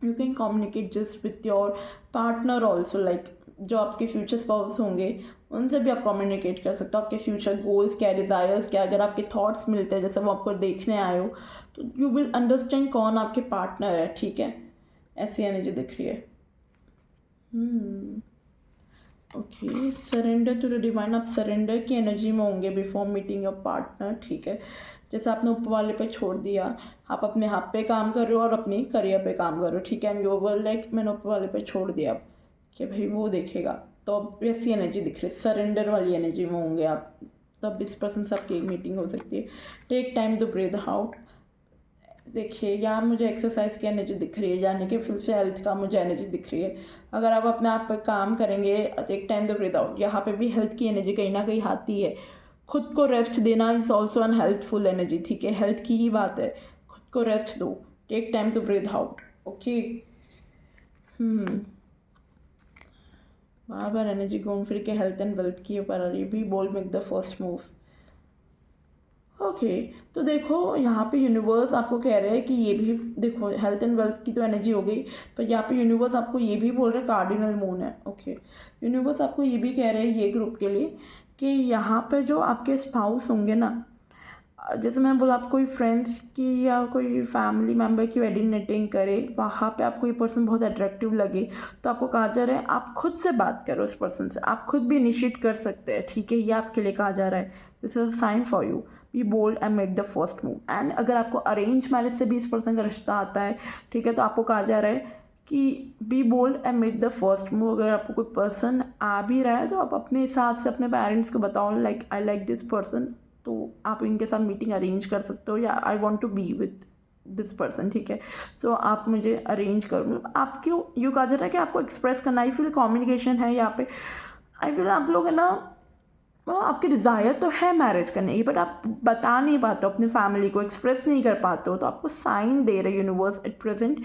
You can communicate just with your partner also, like जो आपके फ्यूचर स्पाउस होंगे उनसे भी आप कम्युनिकेट कर सकते हो। आपके फ्यूचर गोल्स क्या, डिज़ायर्स क्या, अगर आपके थॉट्स मिलते हैं जैसे वो आपको देखने आए हो तो यू विल अंडरस्टैंड कौन आपके पार्टनर है, ठीक है। ऐसी एनर्जी दिख रही है। Okay, surrender to the divine. आप सरेंडर की एनर्जी में होंगे बिफोर मीटिंग योर पार्टनर, ठीक है। जैसे आपने ऊपर वाले पे छोड़ दिया, आप अपने हाथ पे काम कर रहे हो और अपनी करियर पे काम कर रहे हो, ठीक है। एंड यू वर लाइक मैंने ऊपर वाले पे छोड़ दिया अब कि भाई वो देखेगा, तो अब ऐसी एनर्जी दिख रही है, सरेंडर वाली एनर्जी में होंगे आप। तब इस पर्सन से आपकी एक मीटिंग हो सकती है। Take time to breathe out. देखिए यहाँ मुझे एक्सरसाइज की एनर्जी दिख रही है, यानी कि फिर से हेल्थ का मुझे एनर्जी दिख रही है। अगर आप अपने आप पर काम करेंगे, एक टाइम तो ब्रीथ आउट, यहाँ पे भी हेल्थ की एनर्जी कहीं ना कहीं आती है। खुद को रेस्ट देना is also an healthful energy, ठीक है। हेल्थ की ही बात है, खुद को रेस्ट दो। Take time to breathe out. Okay, बार बार एनर्जी घूम फिर के हेल्थ एंड वेल्थ की ऊपर आ रही है। Be bold, make the first move. Okay, तो देखो यहाँ पे यूनिवर्स आपको कह रहे हैं कि ये भी देखो, हेल्थ एंड वेल्थ की तो एनर्जी हो गई, पर यहाँ पे यूनिवर्स आपको ये भी बोल रहे हैं कार्डिनल मून है। ओके, यूनिवर्स आपको ये भी कह रहे हैं ये ग्रुप के लिए कि यहाँ पे जो आपके स्पाउस होंगे ना, जैसे मैंने बोला, आप कोई फ्रेंड्स की या कोई फैमिली मेम्बर की वेडिंग अटेंड करे, वहाँ पे आपको ये पर्सन बहुत अट्रैक्टिव लगे, तो आपको कहा जा रहा है आप खुद से बात करो उस पर्सन से, आप खुद भी इनिशिएट कर सकते हैं, ठीक है। ये आपके लिए कहा जा रहा है, this is a sign for you. Be bold and make the first move. And अगर आपको अरेंज मैरिज से भी इस पर्सन का रिश्ता आता है, ठीक है, तो आपको कहा जा रहा है कि be bold and make the first move. अगर आपको कोई पर्सन आ भी रहा है तो आप अपने हिसाब से अपने पेरेंट्स को बताओ, like I like this person, तो आप इनके साथ मीटिंग अरेंज कर सकते हो, yeah I want to be with this person, ठीक है। सो आप मुझे अरेंज करो। आप क्यों यू कहा जा रहा है कि आपको एक्सप्रेस करना, आई फील कम्युनिकेशन है यहाँ पे। आई फील आप लोग है ना, मतलब आपकी डिज़ायर तो है मैरिज करने की, बट आप बता नहीं पाते हो अपनी फैमिली को, एक्सप्रेस नहीं कर पाते हो, तो आपको साइन दे रहे यूनिवर्स एट प्रेजेंट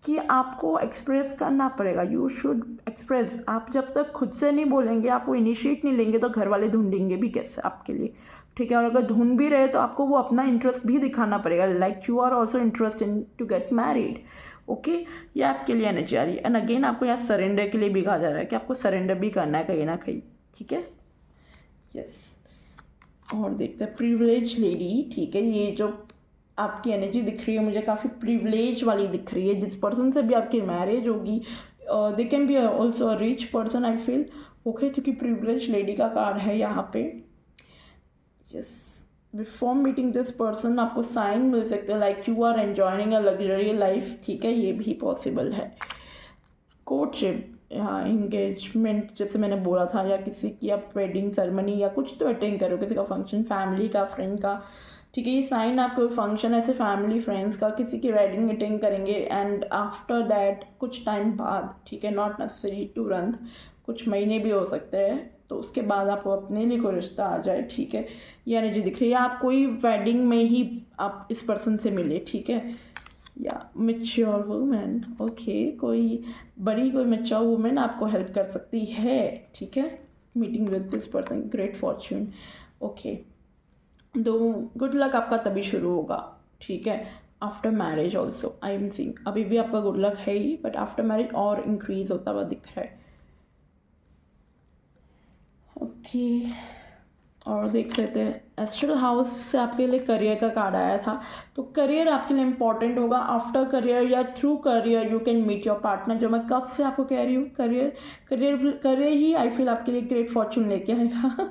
कि आपको एक्सप्रेस करना पड़ेगा। You should express. आप जब तक खुद से नहीं बोलेंगे, आप वो इनिशिएट नहीं लेंगे, तो घर वाले ढूंढेंगे भी कैसे आपके लिए, ठीक है। और अगर ढूंढ भी रहे तो आपको वो अपना इंटरेस्ट भी दिखाना पड़ेगा, like you are also interest in to get married. Okay, ये आपके लिए एनर्जी आ रही है। एंड अगेन आपको यहाँ सरेंडर के लिए भी कहा जा रहा है कि आपको सरेंडर भी करना है कहीं ना कहीं, ठीक है। यस, और देखते हैं प्रिविलेज लेडी, ठीक है। ये जो आपकी एनर्जी दिख रही है मुझे काफ़ी प्रिविलेज वाली दिख रही है। जिस पर्सन से भी आपकी मैरिज होगी, they can be also a rich person, I feel. Okay, क्योंकि प्रिविलेज लेडी का कार्ड है यहाँ पे। Yes, before meeting this person आपको साइन मिल सकते हैं, like you are enjoying a luxury life, ठीक है। ये भी पॉसिबल है। कोर्टशिप, हाँ, इंगेजमेंट जैसे मैंने बोला था, या किसी की आप वेडिंग सेरेमनी या कुछ तो अटेंड करो, किसी का फंक्शन, फैमिली का, फ्रेंड का, ठीक है। ये साइन आपको फंक्शन ऐसे फैमिली फ्रेंड्स का किसी की वेडिंग अटेंड करेंगे, एंड आफ्टर दैट कुछ टाइम बाद, ठीक है, नॉट नेसेसरी तुरंत, कुछ महीने भी हो सकते हैं, तो उसके बाद आपको अपने लिए कोई रिश्ता आ जाए, ठीक है। ये एनर्जी दिख रही है। आप कोई वेडिंग में ही आप इस पर्सन से मिले, ठीक है। या मेच्योर वुमेन, ओके, कोई बड़ी कोई मेच्योर वुमेन आपको हेल्प कर सकती है, ठीक है। Meeting with this person, great Fortune. Okay, तो गुड लक आपका तभी शुरू होगा, ठीक है। After marriage also I am seeing, अभी भी आपका गुड लक है ही, बट आफ्टर मैरिज और इंक्रीज होता हुआ दिख रहा है। ओके, और देख लेते हैं एस्ट्रल हाउस से आपके लिए करियर का कार्ड आया था। तो करियर आपके लिए इंपॉर्टेंट होगा। आफ्टर करियर या through career you can meet your partner, जो मैं कब से आपको कह रही हूँ, करियर करियर करियर ही आई फील आपके लिए ग्रेट फॉर्चून लेके आएगा।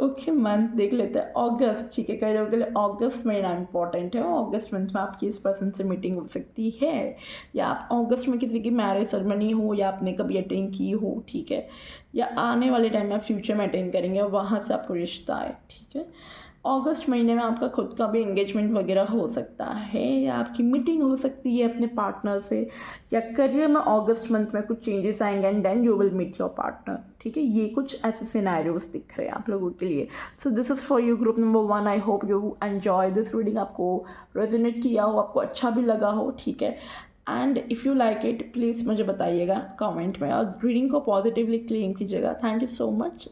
ओके, मंथ देख लेते हैं अगस्त, ठीक है। करियर के लिए अगस्त महीना इंपॉर्टेंट है। अगस्त मंथ में आपकी इस पर्सन से मीटिंग हो सकती है, या आप अगस्त में किसी की मैरिज सेरेमनी हो, या आपने कभी अटेंड की हो, ठीक है, या आने वाले टाइम में आप फ्यूचर में अटेंड करेंगे और वहाँ से आपको रिश्ता आए, ठीक है। अगस्त महीने में आपका खुद का भी एंगेजमेंट वगैरह हो सकता है, या आपकी मीटिंग हो सकती है अपने पार्टनर से, या करियर में अगस्त मंथ में कुछ चेंजेस आएंगे, and then you will meet your partner, ठीक है। ये कुछ ऐसे सिनेरियोस दिख रहे हैं आप लोगों के लिए। सो this is for you group number 1। I hope you enjoy this reading, आपको रेजोनेट किया हो, आपको अच्छा भी लगा हो, ठीक है। And if you like it please मुझे बताइएगा कमेंट में, और रीडिंग को पॉजिटिवली क्लेम कीजिएगा। Thank you so much.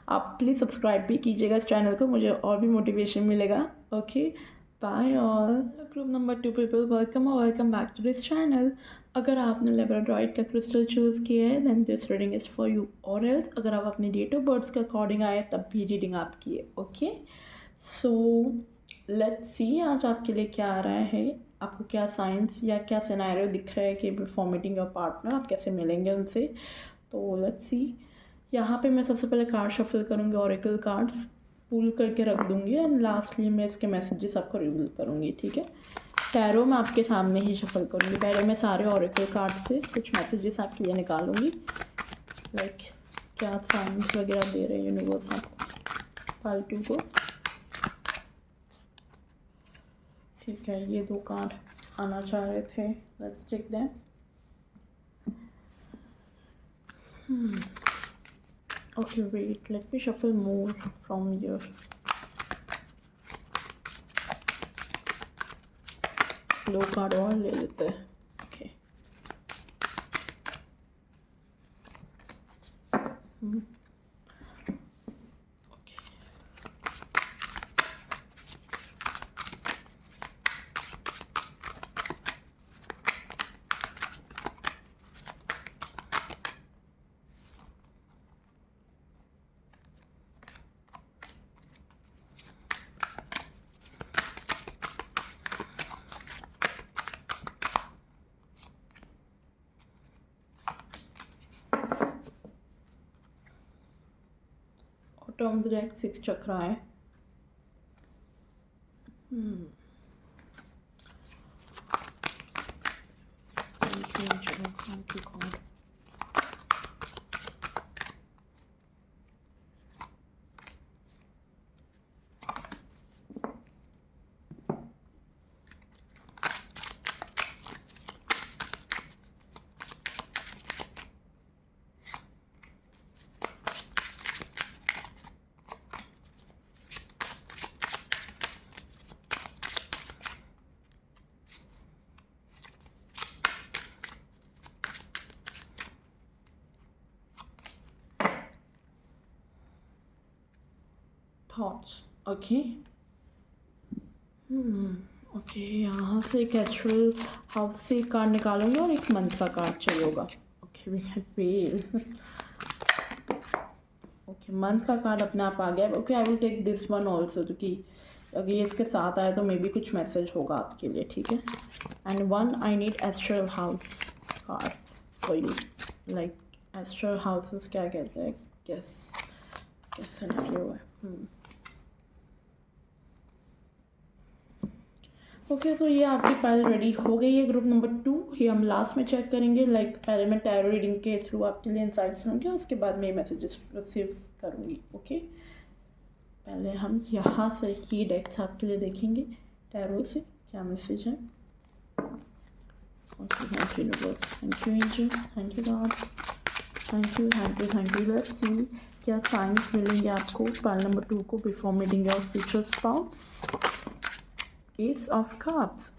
आप प्लीज़ सब्सक्राइब भी कीजिएगा इस चैनल को, मुझे और भी मोटिवेशन मिलेगा। Okay, bye all. Group number 2 people, welcome और welcome back to this channel. अगर आपने लेब्राडोराइट का क्रिस्टल चूज़ किया है then this reading is for you, और एल्स अगर आप अपनी डेट ऑफ बर्थ के अकॉर्डिंग आए तब भी रीडिंग आपकी है। ओके, सो लेट्स सी आज आपके लिए क्या आ रहा है, आपको क्या साइंस या क्या सिनेरियो दिख रहा है कि बिफोर मीटिंग योर पार्टनर आप कैसे मिलेंगे उनसे। तो लेट्स सी, यहाँ पे मैं सबसे पहले कार्ड शफल करूँगी, ऑरेकल कार्ड्स पुल करके रख दूँगी एंड लास्टली मैं इसके मैसेजेस आपको रिवील करूँगी। ठीक है, टैरो मैं आपके सामने ही शफल करूँगी। पहले मैं सारे ऑरेकल कार्ड से कुछ मैसेजेस आपके लिए निकालूंगी, लाइक क्या साइंस वगैरह दे रहे हैं यूनिवर्स आपको पार्टी को। ठीक है, ये 2 कार्ड आना चाह रहे थे, let's check them. Okay, wait, let me shuffle more from here. लो कार्ड और ले लेते हैं। ओके, ऑटम डायरेक्ट 6 चक्रा है। Thank you God. Thoughts, okay. Okay, यहाँ से एक एस्ट्रल हाउस से कार्ड निकालूंगी और एक मंथ का कार्ड चाहिए होगा। Okay, we have pale. Okay, month का कार्ड अपने आप आ गया। Okay, I will take this one also, क्योंकि अगर ये इसके साथ आए तो मे बी कुछ मैसेज होगा आपके लिए। ठीक है, and one I need astral house card for you, like astral houses क्या कहते हैं, कैसे है। ओके, तो ये आपकी फाइल रेडी हो गई है। ग्रुप नंबर 2 ये हम लास्ट में चेक करेंगे। लाइक पहले मैं टैरो रीडिंग के थ्रू आपके लिए इंसाइट्स लूँगी, उसके बाद मैं मैसेजेस रिसीव करूँगी। ओके, पहले हम यहाँ से ही डेक्स आपके लिए देखेंगे टैरो से क्या मैसेज है। Okay, thank you universe, thank you angel, thank you God, thank you, thank you, thank you. Let's see क्या साइंस मिलेंगे आपको फाइल नंबर 2 को before meeting your future spouse. Ace of cups,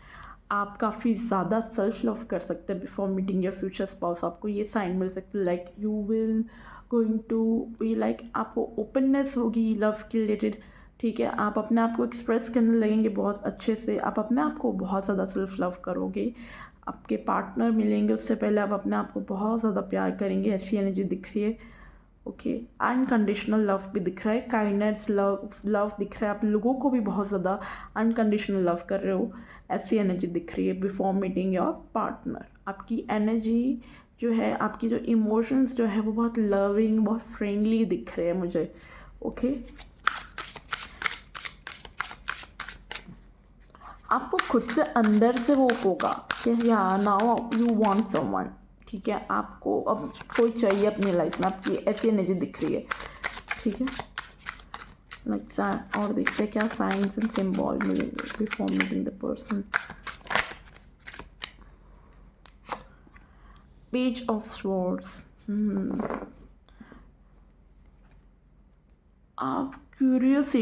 आप काफ़ी ज़्यादा सेल्फ लव कर सकते हैं before meeting your future spouse. आपको ये साइन मिल सकती है, like you will going to be like, आपको ओपननेस होगी लव के रिलेटेड। ठीक है, आप अपने आप को एक्सप्रेस करने लगेंगे बहुत अच्छे से, आप अपने आप को बहुत ज़्यादा सेल्फ लव करोगे। आपके पार्टनर मिलेंगे उससे पहले आप अपने आप को बहुत ज़्यादा प्यार करेंगे, ऐसी एनर्जी दिख रही है। ओके, अनकंडीशनल लव भी दिख रहा है, काइंडनेस लव दिख रहा है, आप लोगों को भी बहुत ज़्यादा अनकंडीशनल लव कर रहे हो, ऐसी एनर्जी दिख रही है बिफोर मीटिंग योर पार्टनर। आपकी एनर्जी जो है, आपकी जो इमोशंस जो है वो बहुत लविंग, बहुत फ्रेंडली दिख रहे हैं मुझे। ओके, आपको खुद से अंदर से वो होगा कि yeah now you want someone. ठीक है, आपको अब कोई चाहिए अपनी लाइफ में, आपकी ऐसी एनर्जी दिख रही है। ठीक है, लाइक और देखते हैं क्या साइंस एंड सिंबल मिलेंगे before meeting the person. Page of swords, आप क्यूरियस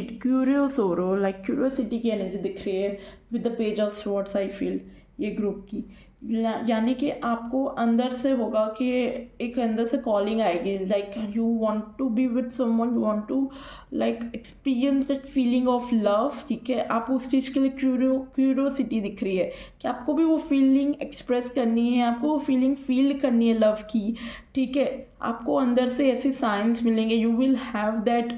हो रहे हो, लाइक क्यूरियोसिटी की एनर्जी दिख रही है with the page of swords. I feel ये ग्रुप की यानी कि आपको अंदर से होगा कि एक अंदर से कॉलिंग आएगी, like you want to be with someone, you want to like experience that feeling of love, ठीक है। आप उस चीज़ के लिए क्यूरियोसिटी दिख रही है कि आपको भी वो फीलिंग एक्सप्रेस करनी है, आपको वो फीलिंग फील करनी है लव की, ठीक है। आपको अंदर से ऐसे साइंस मिलेंगे, यू विल हैव दैट,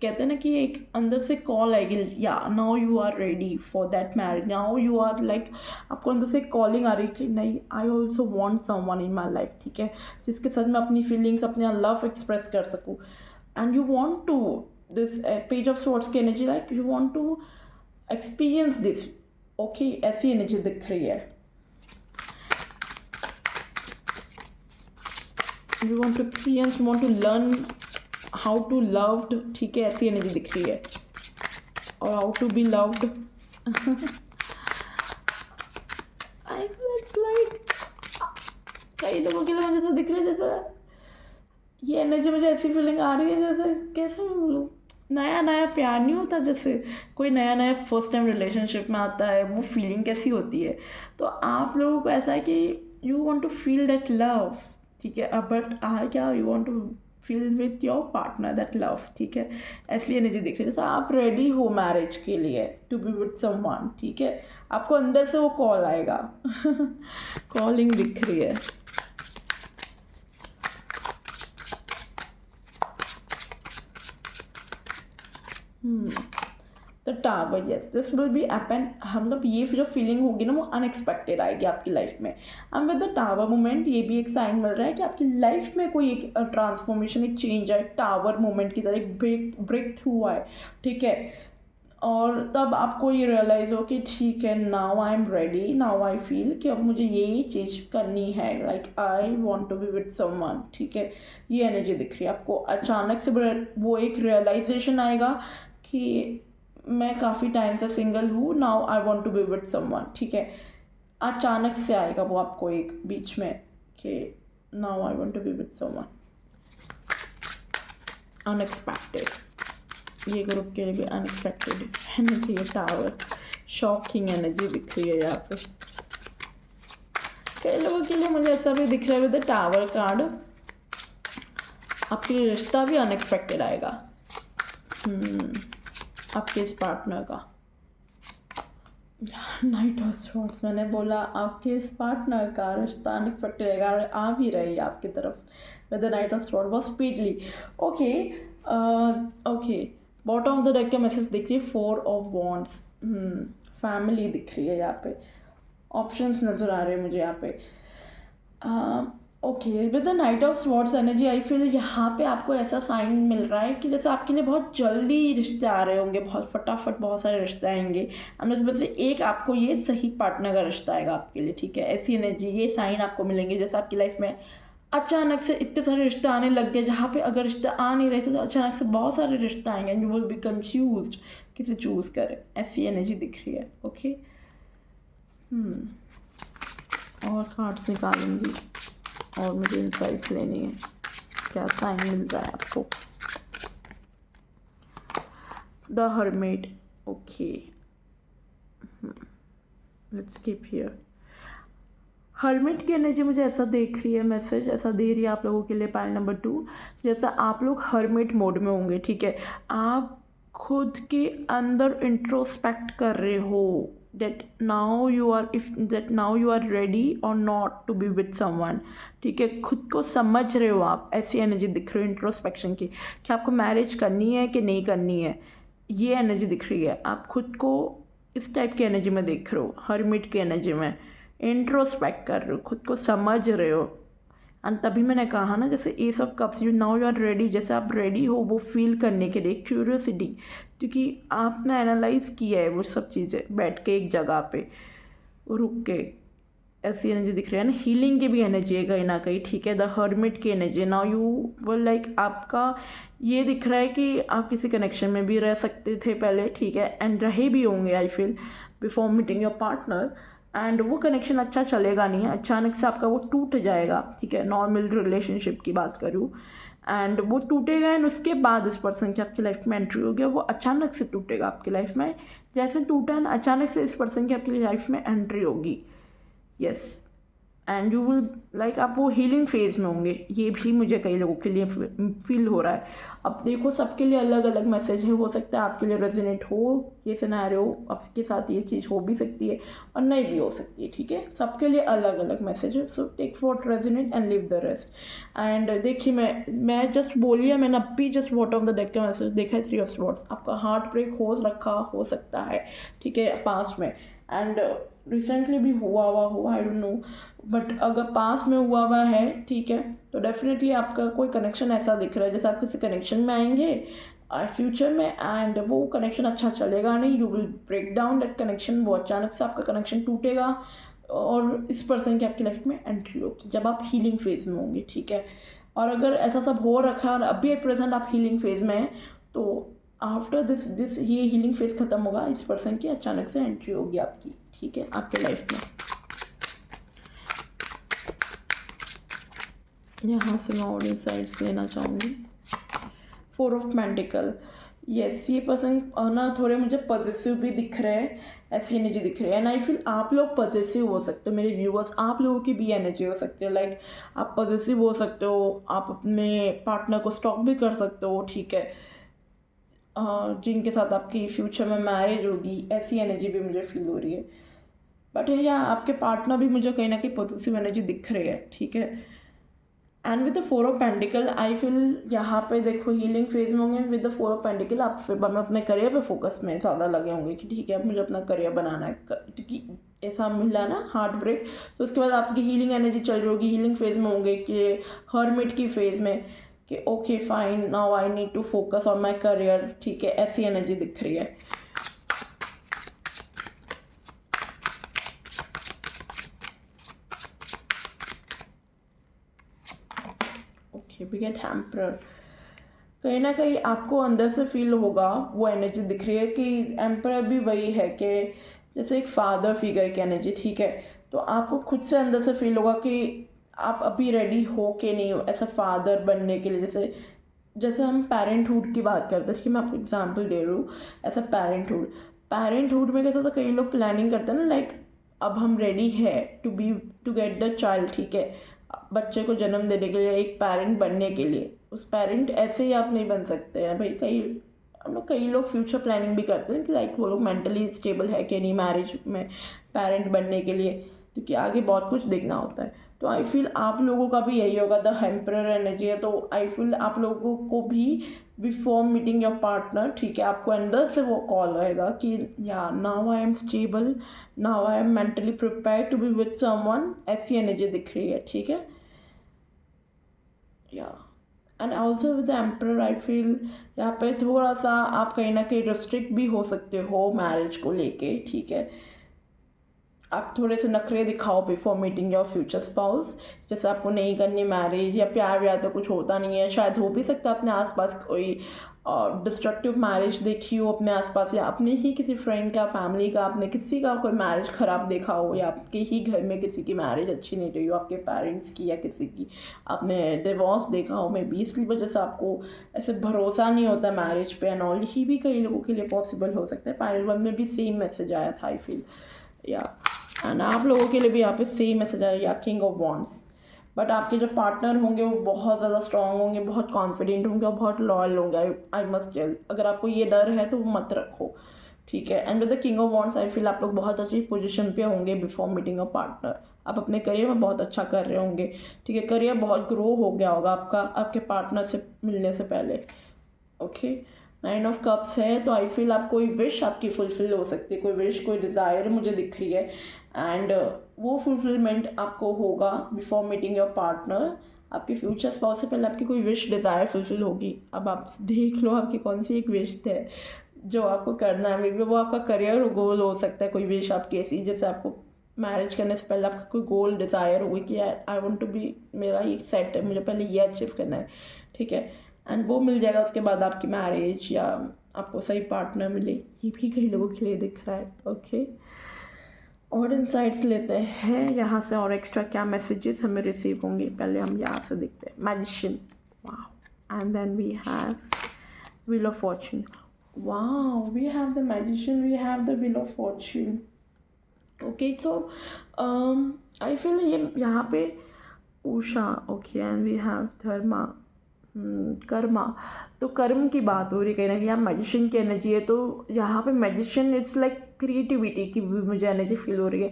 कहते हैं ना कि एक अंदर से कॉल आएगी, yeah now you are ready for that marriage, now you are like, आपको अंदर से कॉलिंग आ रही है कि नहीं, I also want someone in my life, ठीक है, जिसके साथ मैं अपनी फीलिंग्स, अपने लव एक्सप्रेस कर सकूँ। And you want to this page of swords की energy, like you want to experience this, okay, ऐसी एनर्जी दिख रही है। You want to experience, you want to learn how to loved, ठीक है, ऐसी एनर्जी दिख रही है। और how to be loved, I feel it's like, कई लोगों के लिए मुझे ऐसा दिख रहा है जैसा, ये एनर्जी मुझे ऐसी फीलिंग आ रही है जैसे, कैसे मैं बोलूँ, नया नया प्यार नहीं होता, जैसे कोई नया नया फर्स्ट टाइम रिलेशनशिप में आता है, वो फीलिंग कैसी होती है। तो आप लोगों को ऐसा है कि you want to feel that love, ठीक है, बट क्या you want to feel with your partner that love, ठीक है, ऐसी एनर्जी दिख रही है जैसे आप रेडी हो मैरिज के लिए, टू बी विथ समवन, ठीक है। आपको अंदर से वो कॉल आएगा कॉलिंग दिख रही है। The tower, yes, this will be happen, मतलब ये जो फीलिंग होगी ना वो अनएक्सपेक्टेड आएगी आपकी लाइफ में। And with the tower moment ये भी एक साइन मिल रहा है कि आपकी लाइफ में कोई एक ट्रांसफॉर्मेशन, एक चेंज आए, टावर मोमेंट की तरह एक ब्रेक थ्रू आए, ठीक है। और तब आपको ये रियलाइज़ हो कि ठीक है, now I am ready, now I feel कि अब मुझे ये चीज़ करनी है, like I want to be with someone, ठीक है। ये एनर्जी दिख रही है आपको, अचानक से वो एक रियलाइजेशन आएगा कि मैं काफ़ी टाइम से सिंगल हूँ, now I want to be with someone, ठीक है। अचानक से आएगा वो आपको एक बीच में कि now I want to be with someone, unexpected, ये ग्रुप के लिए भी अनएक्सपेक्टेड एनर्जी है। टावर, शॉकिंग एनर्जी दिख रही है यहाँ पे। कई लोगों के लिए मुझे ऐसा भी दिख रहा है विद टावर कार्ड, आपके लिए रिश्ता भी अनएक्सपेक्टेड आएगा, आपके इस पार्टनर का। नाइट ऑफ स्वॉर्ड्स, मैंने बोला आपके इस पार्टनर का रिश्ता अनएक्सपेक्टेड रहेगा, आ भी रही है आपकी तरफ with the knight of sword, बहुत speedily. Okay okay, bottom of the deck का मैसेज दिख रही है, 4 ऑफ वॉन्ड्स, फैमिली दिख रही है यहाँ पे, ऑप्शंस नज़र आ रहे हैं मुझे यहाँ पे। Okay, with the knight of swords energy I feel यहाँ पे आपको ऐसा साइन मिल रहा है कि जैसे आपके लिए बहुत जल्दी रिश्ते आ रहे होंगे, बहुत फटाफट बहुत सारे रिश्ते आएंगे, एंड उसमें से एक आपको ये सही पार्टनर का रिश्ता आएगा आपके लिए, ठीक है। ऐसी एनर्जी, ये साइन आपको मिलेंगे जैसे आपकी लाइफ में अचानक से इतने सारे रिश्ते आने लग गए, जहाँ पे अगर रिश्ते आ नहीं रहे थे तो अचानक से बहुत सारे रिश्ते आएंगे, and you will be confused किसे चूज़ करें, ऐसी एनर्जी दिख रही है। ओके, और कार्ड्स निकालूंगी और मुझे इनसाइट्स लेनी है, क्या साइन मिल रहा है आपको। The hermit, okay, let's keep here. Hermit की एनर्जी मुझे ऐसा देख रही है, मैसेज ऐसा दे रही है आप लोगों के लिए, पाइल नंबर 2, जैसा आप लोग हर्मिट मोड में होंगे, ठीक है। आप खुद के अंदर इंट्रोस्पेक्ट कर रहे हो that now you are ready or not to be with someone, ठीक है। खुद को समझ रहे हो आप, ऐसी एनर्जी दिख रही है इंट्रोस्पेक्शन की, कि आपको मैरिज करनी है कि नहीं करनी है, ये एनर्जी दिख रही है। आप खुद को इस टाइप की एनर्जी में देख रहे हो, हर्मिट की एनर्जी में इंट्रोस्पेक्ट कर रहे हो, खुद को समझ रहे हो। एंड तभी मैंने कहा ना, जैसे ace of cups, you now you are ready, जैसे आप रेडी हो वो फील करने के लिए, क्यूरियोसिटी, क्योंकि आपने एनालाइज किया है वो सब चीज़ें बैठ के एक जगह पे रुक के, ऐसी एनर्जी दिख रही है ना। हीलिंग की भी एनर्जी है कहीं ना कहीं, ठीक है। द हर्मिट की energy, now you will like, आपका ये दिख रहा है कि आप किसी कनेक्शन में भी रह सकते थे पहले, ठीक है, एंड रहे भी होंगे आई feel before meeting your partner, and वो कनेक्शन अच्छा चलेगा नहीं, अचानक से आपका वो टूट जाएगा, ठीक है। नॉर्मल रिलेशनशिप की बात करूँ, एंड वो टूटेगा, एंड उसके बाद इस पर्सन की आपकी लाइफ में एंट्री होगी, वो अचानक से टूटेगा आपकी लाइफ में, जैसे टूटा है अचानक से इस पर्सन की आपकी लाइफ में एंट्री होगी। Yes, and you will like आप वो हीलिंग फेज में होंगे, ये भी मुझे कई लोगों के लिए फील हो रहा है। अब देखो सबके लिए अलग अलग मैसेज है, हो सकता है आपके लिए रेजोनेट हो ये सिनेरियो, आपके साथ ये चीज़ हो भी सकती है और नहीं भी हो सकती है, ठीक है, सबके लिए अलग अलग मैसेज है। So take what resonate and leave the rest. And देखिए मैं जस्ट बोलिए, मैंने अभी just bottom of the deck का मैसेज देखा है, 3 ऑफ स्वॉर्ड्स, आपका हार्ट ब्रेक हो रखा हो सकता है, ठीक है, पास्ट में, एंड रिसेंटली भी हुआ आई डोंट नो, बट अगर पास में हुआ है, ठीक है, तो डेफिनेटली आपका कोई कनेक्शन ऐसा दिख रहा है जैसे आप किसी कनेक्शन में आएंगे फ्यूचर में, एंड वो कनेक्शन अच्छा चलेगा नहीं, you will break down that connection, वो अचानक से आपका कनेक्शन टूटेगा और इस पर्सन की आपकी लाइफ में एंट्री होगी जब आप हीलिंग फेज में होंगे, ठीक है। और अगर ऐसा सब हो रखा है और अभी प्रेजेंट आप हीलिंग फेज में हैं, तो आफ्टर दिस ये हीलिंग फेज खत्म होगा, इस पर्सन की अचानक से एंट्री होगी आपकी, ठीक है, आपके लाइफ में। यहाँ से मैं और इनसाइट्स लेना चाहूँगी। 4 ऑफ पेंटिकल, यस, ये पर्सन ना थोड़े मुझे पॉजिटिव भी दिख रहे हैं, ऐसी एनर्जी दिख रही है, एंड आई फील आप लोग पॉजिटिव हो सकते हो, मेरे व्यूअर्स, आप लोगों की भी एनर्जी हो सकती है, लाइक आप पॉजिटिव हो सकते हो, आप अपने पार्टनर को स्टॉक भी कर सकते हो, ठीक है, जिनके साथ आपकी फ्यूचर में मैरिज होगी, ऐसी एनर्जी भी मुझे फील हो रही है। बट या आपके पार्टनर भी मुझे कहीं ना कहीं पॉजिटिव एनर्जी दिख रही है, ठीक है। And with the 4 of pentacle I feel यहाँ पे देखो हीलिंग फेज में होंगे, विद द 4 ऑफ पेंटिकल आप फिर मैं अपने करियर पे फोकस में ज़्यादा लगे होंगे कि ठीक है अब मुझे अपना करियर बनाना है, क्योंकि ऐसा मिला ना हार्ट ब्रेक, तो उसके बाद आपकी हीलिंग एनर्जी चल रही होगी, हीलिंग फेज में होंगे कि हर्मिट की फेज में, कि okay fine now I need to focus on my career, ठीक है, ऐसी एनर्जी दिख रही है। ओके वी गेट एम्परर, कहीं ना कहीं आपको अंदर से फील होगा, वो एनर्जी दिख रही है कि एम्परर भी वही है कि जैसे एक फादर फिगर की एनर्जी, ठीक है, तो आपको खुद से अंदर से फील होगा कि आप अभी रेडी हो कि नहीं हो ऐसा फादर बनने के लिए, जैसे जैसे हम पेरेंटहुड की बात करते हैं, ठीक है, मैं आपको एग्जांपल दे रही हूँ, ऐसा पेरेंटहुड में कैसा होता है, कई लोग प्लानिंग करते हैं ना, लाइक अब हम रेडी है टू गेट द चाइल्ड, ठीक है, बच्चे को जन्म देने के लिए, एक पेरेंट बनने के लिए, उस पेरेंट ऐसे ही आप नहीं बन सकते हैं भाई, कई लोग फ्यूचर प्लानिंग भी करते हैं कि लाइक वो लोग मेंटली स्टेबल है कि नहीं मैरिज में पेरेंट बनने के लिए, क्योंकि आगे बहुत कुछ देखना होता है। तो आई फील आप लोगों का भी यही होगा, द एम्परर एनर्जी है, तो आई फील आप लोगों को भी बिफोर मीटिंग योर पार्टनर, ठीक है, आपको अंदर से वो कॉल आएगा कि yeah now I am stable, now I am mentally prepare to be with someone, ऐसी एनर्जी दिख रही है, ठीक है, yeah and also with the emperor I feel यहाँ पे थोड़ा सा आप कहीं ना कहीं रिस्ट्रिक्ट भी हो सकते हो मैरिज को लेके, ठीक है, आप थोड़े से नखरे दिखाओ before meeting your future spouse, जैसे आपको नहीं करनी मैरिज, या प्यार व्यार तो कुछ होता नहीं है, शायद हो भी सकता है अपने आसपास कोई डिस्ट्रक्टिव मैरिज देखी हो अपने आसपास, या अपने ही किसी फ्रेंड का, फैमिली का, आपने किसी का कोई मैरिज ख़राब देखा हो, या आपके ही घर में किसी की मैरिज अच्छी नहीं रही हो, आपके पेरेंट्स की या किसी की, आपने डिवोर्स देखा हो मे बी, इसलिए वजह से आपको ऐसे भरोसा नहीं होता मैरिज पे एंड ऑल, ही भी कई लोगों के लिए पॉसिबल हो सकता है। पायल वन में भी सेम मैसेज आया था आई फील, या एंड आप लोगों के लिए भी यहाँ पे सेम मैसेज आया, या किंग ऑफ वॉन्ड्स, बट आपके जो पार्टनर होंगे वो बहुत ज़्यादा स्ट्रांग होंगे, बहुत कॉन्फिडेंट होंगे और बहुत लॉयल होंगे, आई मस्ट टेल, अगर आपको ये डर है तो वो मत रखो, ठीक है। And with the king of wands I feel आप लोग बहुत अच्छी पोजीशन पे होंगे बिफोर मीटिंग अ पार्टनर, आप अपने करियर में बहुत अच्छा कर रहे होंगे, ठीक है, करियर बहुत ग्रो हो गया होगा आपका आपके पार्टनर से मिलने से पहले, ओके। 9 ऑफ कप्स है, तो आई फील आप कोई विश आपकी फुलफिल हो सकती है, कोई विश कोई डिज़ायर मुझे दिख रही है, एंड वो फुलफिलमेंट आपको होगा बिफोर मीटिंग योर पार्टनर, आपके फ्यूचर स्पाउस से पहले आपकी कोई विश डिज़ायर फुलफिल होगी। अब आप देख लो आपकी कौन सी एक विश है जो आपको करना है, मे बी वो आपका करियर गोल हो सकता है, कोई विश आपकी ऐसी जैसे आपको मैरिज करने से पहले आपका कोई गोल डिज़ायर होगी कि आई वांट टू बी, मेरा ये सेट है, मुझे पहले ये अचीव करना है, ठीक है, एंड वो मिल जाएगा उसके बाद आपकी मैरिज, या आपको सही पार्टनर मिले, ये भी कई लोगों के लिए दिख रहा है, ओके। और इनसाइट्स लेते हैं यहाँ से, और एक्स्ट्रा क्या मैसेजेस हमें रिसीव होंगे, पहले हम यहाँ से देखते हैं मैजिशियन, वाह, and then we have wheel of fortune, वाह, we have the magician, we have the wheel of fortune, okay so I feel ये यहाँ पे Usha, okay, and we have dharma, karma. तो कर्म की बात हो रही है कहीं ना कहीं, यहाँ मैजिशियन की एनर्जी है, तो यहाँ पे मैजिशियन इट्स लाइक क्रिएटिविटी की भी मुझे एनर्जी फील हो रही है।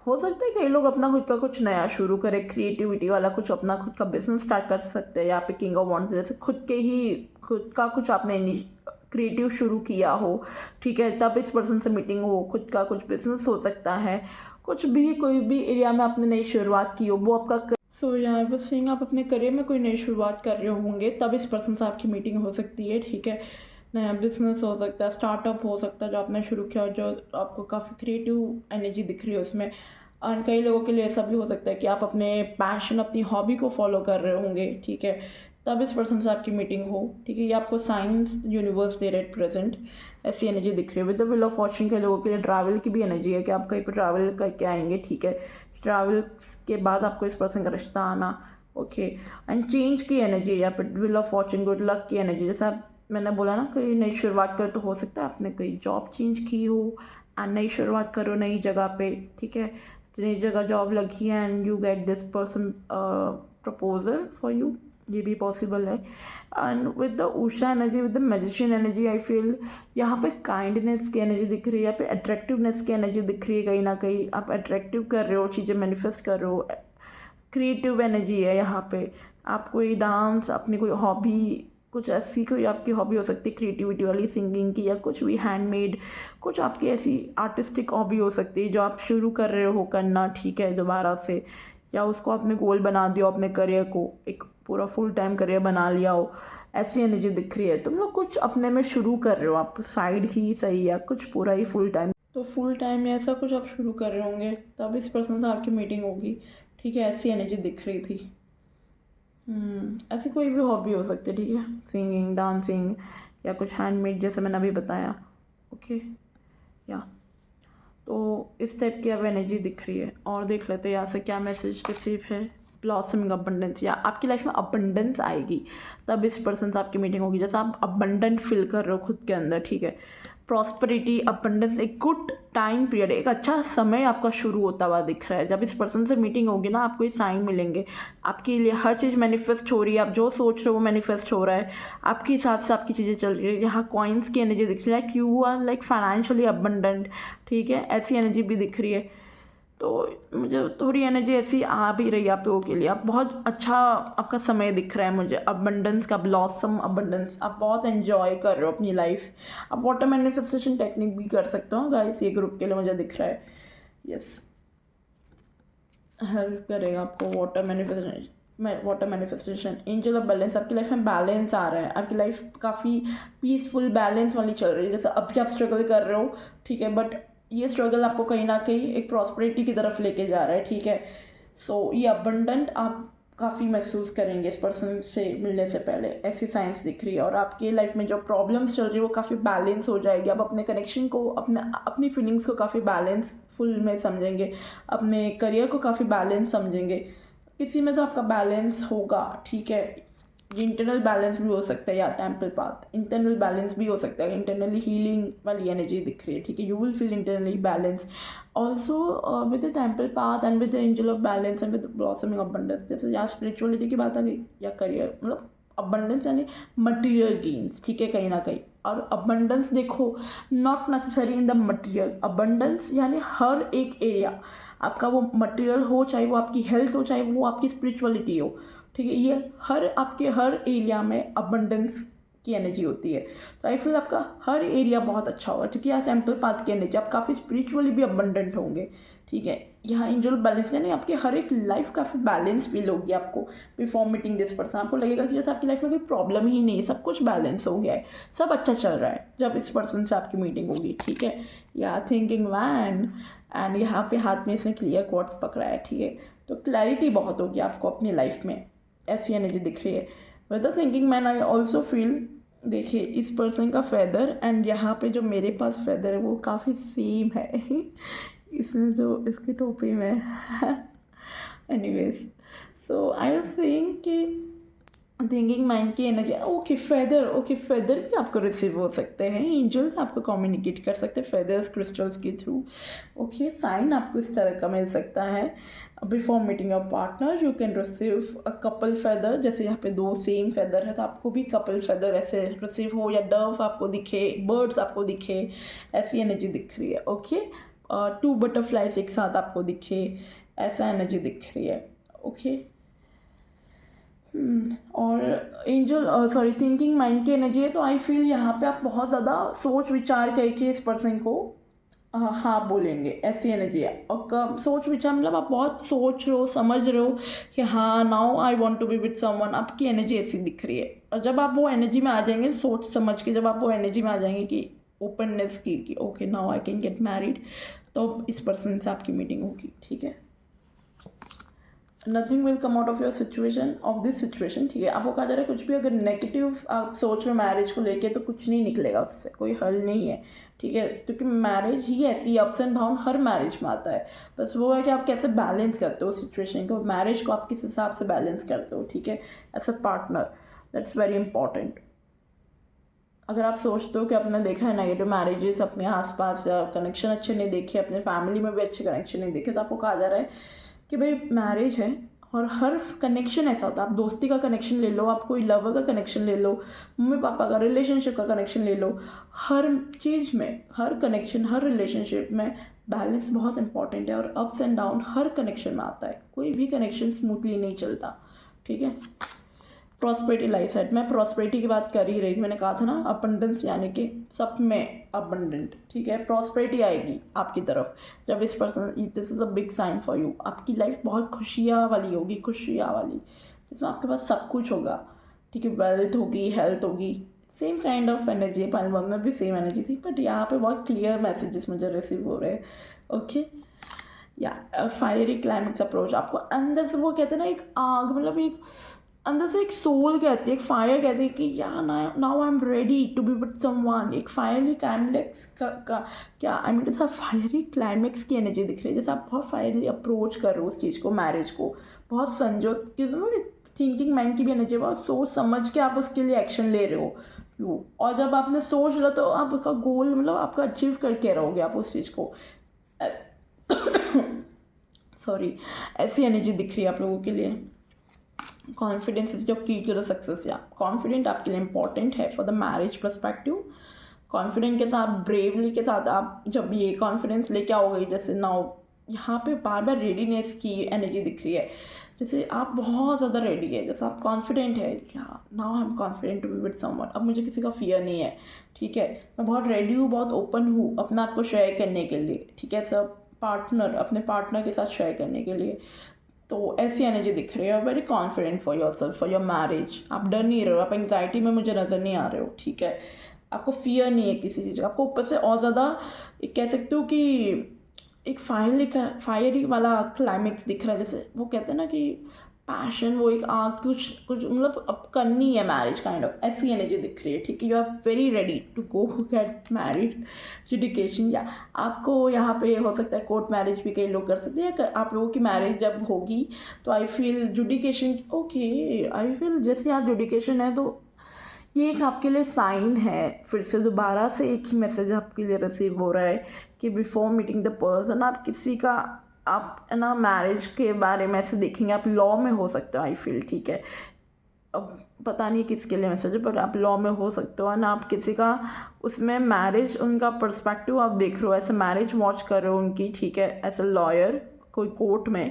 हो सकता है कई लोग अपना खुद का कुछ नया शुरू करें, क्रिएटिविटी वाला कुछ अपना खुद का बिजनेस स्टार्ट कर सकते हैं। यहाँ पे किंग ऑफ वॉन्ड्स जैसे खुद का कुछ आपने क्रिएटिव शुरू किया हो, ठीक है, तब इस पर्सन से मीटिंग हो, खुद का कुछ बिजनेस हो सकता है, कुछ भी कोई भी एरिया में आपने नई शुरुआत की हो वो आपका। सो यहाँ पर सिंह आप अपने करियर में कोई नई शुरुआत कर रहे होंगे, तब इस पर्सन से आपकी मीटिंग हो सकती है, ठीक है। नया बिजनेस हो सकता है, स्टार्टअप हो सकता है जो आपने शुरू किया और जो आपको काफ़ी क्रिएटिव एनर्जी दिख रही है उसमें। और कई लोगों के लिए ऐसा भी हो सकता है कि आप अपने पैशन, अपनी हॉबी को फॉलो कर रहे होंगे, ठीक है, तब इस पर्सन से आपकी मीटिंग हो, ठीक है। ये आपको साइंस यूनिवर्स दे रहे प्रेजेंट, ऐसी एनर्जी दिख रही है। With the will of Fortune के लोगों के लिए ट्रैवल की भी एनर्जी है कि आप कहीं पर ट्रैवल करके आएंगे, ठीक है। ट्रैवल्स के बाद आपको इस पर्सन का रिश्ता आना, ओके। एंड चेंज की एनर्जी या फिर will of Fortune, good luck की एनर्जी। जैसे आप मैंने बोला ना, कोई नई शुरुआत कर, तो हो सकता है आपने कोई जॉब चेंज की हो एंड नई शुरुआत करो नई जगह पे, ठीक है। नई जगह जॉब लगी है and you get this person proposal for you, ये भी पॉसिबल है। And with the Usha energy, with the magician energy, I feel यहाँ पे काइंडनेस की एनर्जी दिख रही है, यहाँ पे अट्रैक्टिवनेस की एनर्जी दिख रही है। कहीं ना कहीं आप अट्रैक्टिव कर रहे हो, चीज़ें मैनिफेस्ट कर रहे हो, क्रिएटिव एनर्जी है यहाँ पे। आप कोई डांस, अपनी कोई हॉबी, कुछ ऐसी कोई आपकी हॉबी हो सकती है क्रिएटिविटी वाली, सिंगिंग की या कुछ भी हैंडमेड, कुछ आपकी ऐसी आर्टिस्टिक हॉबी हो सकती है जो आप शुरू कर रहे हो करना, ठीक है, दोबारा से, या उसको आपने गोल बना दिया हो, अपने करियर को एक पूरा फुल टाइम करियर बना लिया हो, ऐसी एनर्जी दिख रही है। तुम लोग कुछ अपने में शुरू कर रहे हो, आप साइड ही सही या कुछ पूरा ही फुल टाइम, तो फुल टाइम या ऐसा कुछ आप शुरू कर रहे होंगे, तब इस पर्सन से आपकी मीटिंग होगी, ठीक है। ऐसी एनर्जी दिख रही थी। ऐसी कोई भी हॉबी हो सकती है, ठीक है, सिंगिंग, डांसिंग या कुछ हैंडमेड जैसे मैंने अभी बताया, ओके। या तो इस टाइप की अब एनर्जी दिख रही है। और देख लेते हैं यहाँ से क्या मैसेज रिसीव है। ब्लॉसमिंग अबंडेंस, या आपकी लाइफ में अबंडेंस आएगी, तब इस पर्सन से आपकी मीटिंग होगी। जैसे आप अबंडेंट फील कर रहे हो खुद के अंदर, ठीक है, प्रॉस्पेरिटी, अबंडेंस, एक गुड टाइम पीरियड, एक अच्छा समय आपका शुरू होता हुआ दिख रहा है। जब इस पर्सन से मीटिंग होगी ना, आपको ये साइन मिलेंगे, आपके लिए हर चीज़ मैनिफेस्ट हो रही है, आप जो सोच रहे हो वो मैनिफेस्ट हो रहा है, आपके हिसाब से आपकी चीज़ें चल रही है। यहाँ कॉइन्स की एनर्जी दिख रही है, like you are like financially abundant, ठीक है, ऐसी एनर्जी भी दिख रही है। तो मुझे थोड़ी एनर्जी ऐसी आ भी रही है आप लोगों के लिए। आप बहुत अच्छा आपका समय दिख रहा है मुझे, अबंडेंस का, ब्लॉसम अबंडेंस, आप बहुत एंजॉय कर रहे हो अपनी लाइफ। आप वाटर मैनिफेस्टेशन टेक्निक भी कर सकते हो गाइस, ये ग्रुप के लिए मुझे दिख रहा है। यस, हेल्प करेगा आपको water manifestation. Angel of balance, आपकी लाइफ में बैलेंस आ रहा है, आपकी लाइफ काफ़ी पीसफुल बैलेंस वाली चल रही है। जैसे अभी आप स्ट्रगल कर रहे हो, ठीक है, बट ये स्ट्रगल आपको कहीं ना कहीं एक प्रॉस्पेरिटी की तरफ लेके जा रहा है, ठीक है। सो ये अबंडेंट आप काफ़ी महसूस करेंगे इस पर्सन से मिलने से पहले, ऐसी साइंस दिख रही है। और आपकी लाइफ में जो प्रॉब्लम्स चल रही है वो काफ़ी बैलेंस हो जाएगी। आप अपने कनेक्शन को, अपनी फीलिंग्स को काफ़ी बैलेंसफुल में समझेंगे, अपने करियर को काफ़ी बैलेंस समझेंगे। किसी में तो आपका बैलेंस होगा, ठीक है। इंटरनल बैलेंस भी हो सकता है, या टेम्पल पाथ इंटरनल बैलेंस भी हो सकता है, इंटरनली हीलिंग वाली एनर्जी दिख रही है, ठीक है। You will feel internally balance also with the temple path and with the angel of balance and with blossoming abundance. जैसे यहाँ स्पिरिचुअलिटी की बात आ गई, या करियर, मतलब अबंडेंस यानी मटीरियल गेन्स, ठीक है, कहीं ना कहीं। और अबंडेंस देखो, not necessary in the material, abundance यानी हर एक एरिया आपका, वो मटीरियल हो, चाहे वो आपकी हेल्थ हो, चाहे वो आपकी स्पिरिचुअलिटी हो, ठीक है, ये आपके हर एरिया में अबंडेंस की एनर्जी होती है। तो आई फील आपका हर एरिया बहुत अच्छा होगा, क्योंकि यहाँ टेम्पल पाथ की एनर्जी, आप काफ़ी स्पिरिचुअली भी अबंडेंट होंगे, ठीक है। यहाँ एंजल बैलेंस यानी आपकी हर एक लाइफ काफ़ी बैलेंस फील होगी आपको बिफोर मीटिंग दिस पर्सन। आपको लगेगा कि जैसे आपकी लाइफ में कोई प्रॉब्लम ही नहीं है, सब कुछ बैलेंस हो गया है, सब अच्छा चल रहा है जब इस पर्सन से आपकी मीटिंग होगी, ठीक है। या थिंकिंग मैन, एंड यहाँ पे हाथ में इसने क्लियर क्वार्ट्स पकड़ा है, ठीक है। तो क्लैरिटी बहुत होगी आपको अपनी लाइफ में, ऐसी एनर्जी दिख रही है। With the thinking man I also feel, देखिए इस पर्सन का फेदर एंड यहाँ पे जो मेरे पास फेदर है वो काफ़ी सेम है इसमें जो इसकी टोपी में anyways, so I was saying कि थिंकिंग माइंड की एनर्जी। ओके फेदर भी आपको रिसीव हो सकते हैं, एंजल्स आपको कम्युनिकेट कर सकते हैं फेदर्स क्रिस्टल्स के थ्रू। ओके, साइन आपको इस तरह का मिल सकता है। Before meeting your partner you can receive a couple feather, जैसे यहाँ पे दो सेम फेदर है तो आपको भी कपल फेदर ऐसे रिसीव हो, या डव आपको दिखे, बर्ड्स आपको दिखे, ऐसी एनर्जी दिख रही है। ओके, 2 बटरफ्लाइज एक साथ आपको दिखे, ऐसा एनर्जी दिख रही है। ओके, और एंजल सॉरी थिंकिंग माइंड की एनर्जी है, तो आई फील यहाँ पे आप बहुत ज़्यादा सोच विचार करके इस पर्सन को हाँ बोलेंगे, ऐसी एनर्जी है। और कब सोच विचार मतलब आप बहुत सोच रहे हो, समझ रहे हो कि हाँ now I want to be with someone, आपकी एनर्जी ऐसी दिख रही है। और जब आप वो एनर्जी में आ जाएंगे सोच समझ के, जब आप वो एनर्जी में आ जाएंगे कि ओपननेस की कि okay now I can get married, तो इस पर्सन से आपकी मीटिंग होगी। ठीक है, nothing will come out of your situation of this situation. ठीक है, आपको कहा जा रहा है कुछ भी अगर नेगेटिव आप सोच में मैरिज को लेके, तो कुछ नहीं निकलेगा, उससे कोई हल नहीं है। ठीक है, क्योंकि मैरिज ही ऐसी ups and down her marriage में आता है, बस वो है कि आप कैसे बैलेंस करते हो सिचुएशन को, मैरिज को आप किस हिसाब से बैलेंस करते हो। ठीक है, as a partner that's very important. अगर आप सोचते हो कि आपने देखा है नेगेटिव मैरिजेस अपने आसपास, या कनेक्शन अच्छे नहीं देखे, अपने फैमिली में भी अच्छे कनेक्शन नहीं देखे, तो आपको कहा जा रहा है कि भाई मैरिज है और हर कनेक्शन ऐसा होता है। आप दोस्ती का कनेक्शन ले लो, आप कोई लवर का कनेक्शन ले लो, मम्मी पापा का रिलेशनशिप का कनेक्शन ले लो, हर चीज़ में, हर कनेक्शन, हर रिलेशनशिप में बैलेंस बहुत इंपॉर्टेंट है। और ups and down her connection में आता है, कोई भी कनेक्शन स्मूथली नहीं चलता। ठीक है, प्रॉस्पेरिटी लाइफ सेट, मैं प्रॉस्पेरिटी की बात कर ही रही थी, मैंने कहा था ना अबंडेंस, यानी कि सब में अबंडेंट। ठीक है, प्रॉस्पेरिटी आएगी आपकी तरफ जब इस person, this is a big sign for you, आपकी लाइफ बहुत खुशियाँ वाली होगी, खुशियाँ वाली, जिसमें आपके पास सब कुछ होगा। ठीक है, वेल्थ होगी, हेल्थ होगी, सेम काइंड ऑफ एनर्जी। पानी में भी सेम एनर्जी थी, बट यहाँ पे बहुत क्लियर मैसेजेस मुझे रिसीव हो रहे हैं। ओके, या फायरी क्लाइमेक्स अप्रोच, आपको अंदर से वो कहते हैं ना एक आग, मतलब एक अंदर से एक सोल कहती है, एक फायर कहती है कि yeah now I am ready to be with someone. एक फायरी क्लाइमेक्स का क्या I mean to fiery climax की एनर्जी दिख रही है, जैसे आप बहुत फायरली अप्रोच कर रहे हो उस चीज़ को, मैरिज को बहुत संजो, थिंकिंग माइंड की भी एनर्जी, बहुत सोच समझ के आप उसके लिए एक्शन ले रहे हो। और जब आपने सोच लिया तो आप उसका गोल मतलब आपका अचीव करके रहोगे आप उस चीज़ को। सॉरी, ऐसी एनर्जी दिख रही है आप लोगों के लिए। कॉन्फिडेंस इज योर की टू द सक्सेस, या कॉन्फिडेंट आपके लिए इंपॉर्टेंट है for the marriage perspective. Confident के साथ, ब्रेवली के साथ आप जब ये कॉन्फिडेंस लेके आओगे, जैसे नाउ यहाँ पे बार बार रेडीनेस की एनर्जी दिख रही है, जैसे आप बहुत ज़्यादा रेडी है, जैसे आप कॉन्फिडेंट है, हाँ now I am confident to be with someone, अब मुझे किसी का फियर नहीं है। ठीक है, मैं बहुत रेडी हूँ, बहुत ओपन हूँ अपना आपको शेयर करने के लिए। ठीक है, सब पार्टनर, अपने पार्टनर के साथ शेयर करने के लिए, तो ऐसी एनर्जी दिख रही है। Very confident for your self, for your marriage, आप डर नहीं रहे हो, आप एंग्जाइटी में मुझे नज़र नहीं आ रहे हो। ठीक है, आपको फियर नहीं है किसी चीज़ का, आपको ऊपर से और ज़्यादा कह सकते हो कि एक फायरी वाला क्लाइमेक्स दिख रहा है, जैसे वो कहते हैं ना कि पैशन, वो एक आग, कुछ कुछ मतलब अब करनी है मैरिज काइंड ऑफ, ऐसी एनर्जी दिख रही है। ठीक है, you are very ready to go get married, जुडिकेशन, या आपको यहाँ पे हो सकता है कोर्ट मैरिज भी कई लोग कर सकते हैं। आप लोगों की मैरिज जब होगी तो आई फील जुडिकेशन, ओके आई फील जैसे यहाँ जुडिकेशन है, तो ये एक आपके लिए साइन है। फिर से दोबारा से एक ही मैसेज आपके लिए रिसीव हो रहा है कि बिफोर मीटिंग द पर्सन, आप किसी का, आप ना मैरिज के बारे में ऐसे देखेंगे, आप लॉ में हो सकते हो आई फील। ठीक है, अब पता नहीं किसके लिए मैसेज है, बट आप लॉ में हो सकते हो ना, आप किसी का उसमें मैरिज, उनका पर्सपेक्टिव आप देख रहे हो, ऐसे मैरिज वॉच कर रहे हो उनकी। ठीक है, एज अ लॉयर कोई कोर्ट में,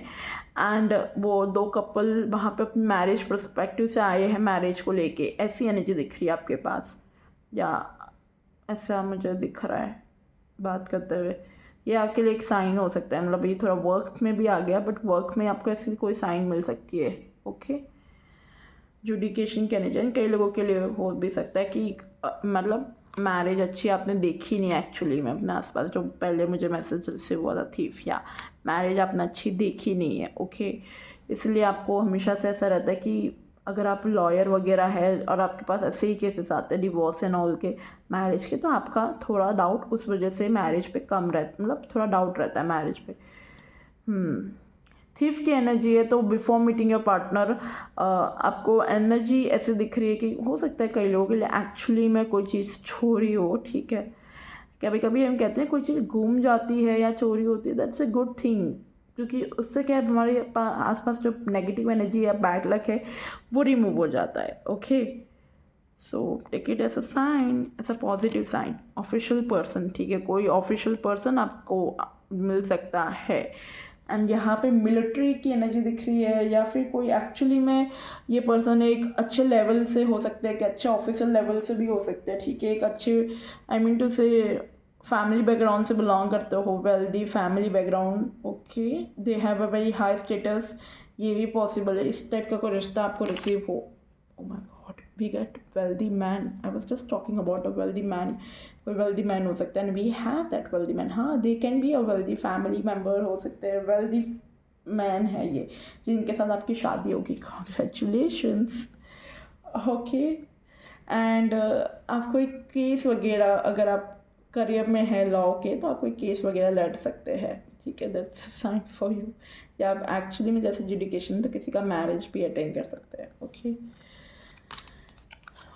एंड वो दो कपल वहाँ पे अपनी मैरिज पर्सपेक्टिव से आए हैं मैरिज को लेके, ऐसी एनर्जी दिख रही है आपके पास, या ऐसा मुझे दिख रहा है बात करते हुए। ये आपके लिए एक साइन हो सकता है, मतलब ये थोड़ा वर्क में भी आ गया, बट वर्क में आपको ऐसी कोई साइन मिल सकती है। ओके, जुडिकेशन कहने चाहिए, कई लोगों के लिए हो भी सकता है कि मतलब मैरिज अच्छी आपने देखी नहीं एक्चुअली में अपने आसपास, जो पहले मुझे मैसेज रिसीव हुआ था थीफ, या मैरिज आपने अच्छी देखी नहीं है। ओके, इसलिए आपको हमेशा से ऐसा रहता है कि अगर आप लॉयर वगैरह है और आपके पास ऐसे ही केसेस आते हैं डिवोर्स एंड ऑल के, मैरिज के, तो आपका थोड़ा डाउट उस वजह से मैरिज पे कम रहता, मतलब थोड़ा डाउट रहता है मैरिज पे। थीफ की एनर्जी है, तो बिफोर मीटिंग योर पार्टनर आपको एनर्जी ऐसे दिख रही है कि हो सकता है कई लोगों के लिए एक्चुअली में कोई चीज़ चोरी हो, ठीक है। कभी कभी हम कहते हैं कोई चीज़ गुम जाती है या चोरी होती है, दैट्स अ गुड थिंग, क्योंकि उससे क्या है, हमारे आसपास जो नेगेटिव एनर्जी या बैड लक है वो रिमूव हो जाता है। Okay, so take it as a sign, as a positive sign. Official person, ठीक है, कोई ऑफिशियल पर्सन आपको मिल सकता है। एंड यहाँ पे मिलिट्री की एनर्जी दिख रही है, या फिर कोई एक्चुअली में ये पर्सन एक अच्छे लेवल से हो सकता है, कि अच्छे ऑफिशियल लेवल से भी हो सकते हैं, ठीक है, एक अच्छे आई मीन टू से फैमिली बैकग्राउंड से बिलोंग करते हो, wealthy family background. Okay, they have a very high status, ये भी पॉसिबल है, इस टाइप का कोई रिश्ता आपको रिसीव हो। Oh my God, we get wealthy man, I was just talking about a wealthy man, कोई वेल्दी मैन हो सकता है, and we have that wealthy man. हाँ, they can be a wealthy family member हो सकते हैं, wealthy man है ये, जिनके साथ आपकी शादी होगी। कॉन्ग्रेचुलेशंस। ओके, एंड आप कोई केस वगैरह, अगर आप करियर में है लॉ के, तो आप कोई केस वगैरह लड़ सकते हैं, ठीक है, दैट्स साइन फॉर यू। या आप एक्चुअली में जैसे एजुकेशन, तो किसी का मैरिज भी अटेंड कर सकते हैं। ओके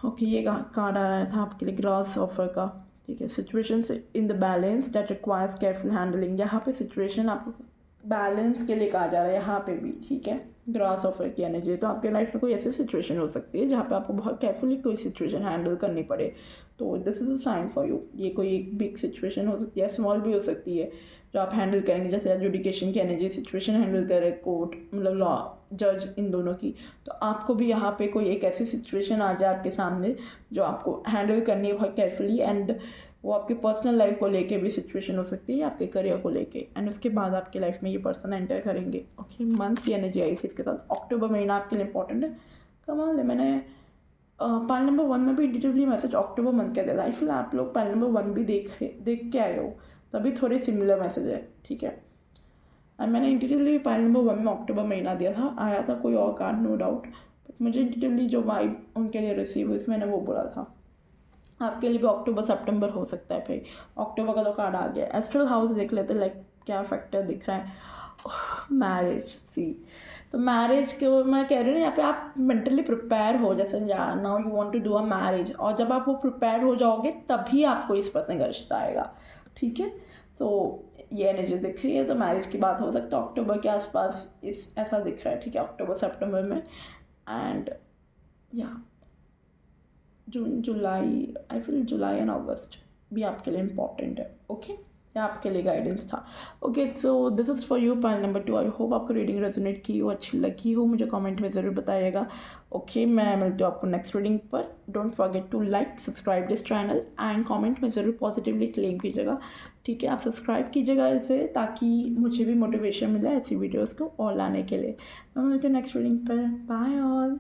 ओके, ये कार्ड आ रहा था आपके लिए ग्रॉस ऑफर का, ठीक है। Situation in the balance that requires careful handling, यहाँ पे सिचुएशन आपको बैलेंस के लिए कहा जा रहा है यहाँ पे भी, ठीक है। ग्रास ऑफर की एनर्जी, तो आपके लाइफ में कोई ऐसी सिचुएशन हो सकती है जहाँ पे आपको बहुत केयरफुली कोई सिचुएशन हैंडल करनी पड़े, तो this is a sign for you. ये कोई एक बिग सिचुएशन हो सकती है, स्मॉल भी हो सकती है, जो आप हैंडल करेंगे, जैसे एजुकेशन की एनर्जी सिचुएशन हैंडल करे, कोर्ट मतलब लॉ जज, इन दोनों की। तो आपको भी यहाँ पे कोई एक ऐसी सिचुएशन आ जाए आपके सामने जो आपको हैंडल करनी है बहुत केयरफुली, एंड वो आपके पर्सनल लाइफ को लेके भी सिचुएशन हो सकती है, या आपके करियर को लेके, एंड उसके बाद आपके लाइफ में ये पर्सन एंटर करेंगे। ओके, मंथ की एनर्जी आई थी इसके साथ। अक्टूबर महीना आपके लिए इंपॉर्टेंट है। कमाल है, मैंने पाइल नंबर 1 में भी इंडिटिवली मैसेज अक्टूबर मंथ का दिया था। आई फील आप लोग पाइल नंबर 1 भी देख के आए हो, तभी थोड़े सिमिलर मैसेज है, ठीक है। और मैंने इंडिटिवली पाइल नंबर 1 में अक्टूबर महीना दिया था, आया था कोई और कार्ड नो डाउट, बट मुझे इंडिटिवली जो वाइब उनके लिए रिसीव हुई थी, मैंने वो बोला था। आपके लिए भी अक्टूबर सितंबर हो सकता है भाई। अक्टूबर का तो कार्ड आ गया। एस्ट्रल हाउस देख लेते, लाइक क्या फैक्टर दिख रहा है। मैरिज, सी, तो मैरिज को मैं कह रही हूँ, यहाँ पे आप मेंटली प्रिपेयर हो, जैसे now you want to do a marriage, और जब आप वो प्रिपेयर हो जाओगे तभी आपको इस पर्सन का रिश्ता आएगा, ठीक है। तो ये एनर्जी दिख रही है, तो मैरिज की बात हो सकता है अक्टूबर के आसपास, इस ऐसा दिख रहा है, ठीक है, अक्टूबर सितंबर में। एंड या जून जुलाई, I feel July and August भी आपके लिए इम्पॉर्टेंट है। ओके, ये आपके लिए गाइडेंस था। Okay, so this is for you pile number 2। I hope आपको रीडिंग रेजोनेट की हो, अच्छी लगी हो, मुझे कमेंट में ज़रूर बताइएगा। ओके, मैं मिलती हूँ आपको नेक्स्ट रीडिंग पर। Don't forget to like subscribe this channel, and comment में ज़रूर पॉजिटिवली क्लेम कीजिएगा, ठीक है। आप सब्सक्राइब कीजिएगा इसे, ताकि मुझे भी मोटिवेशन मिले ऐसी वीडियोज़ को और लाने के लिए। मैं मिलती हूँ नेक्स्ट रीडिंग पर। Bye all.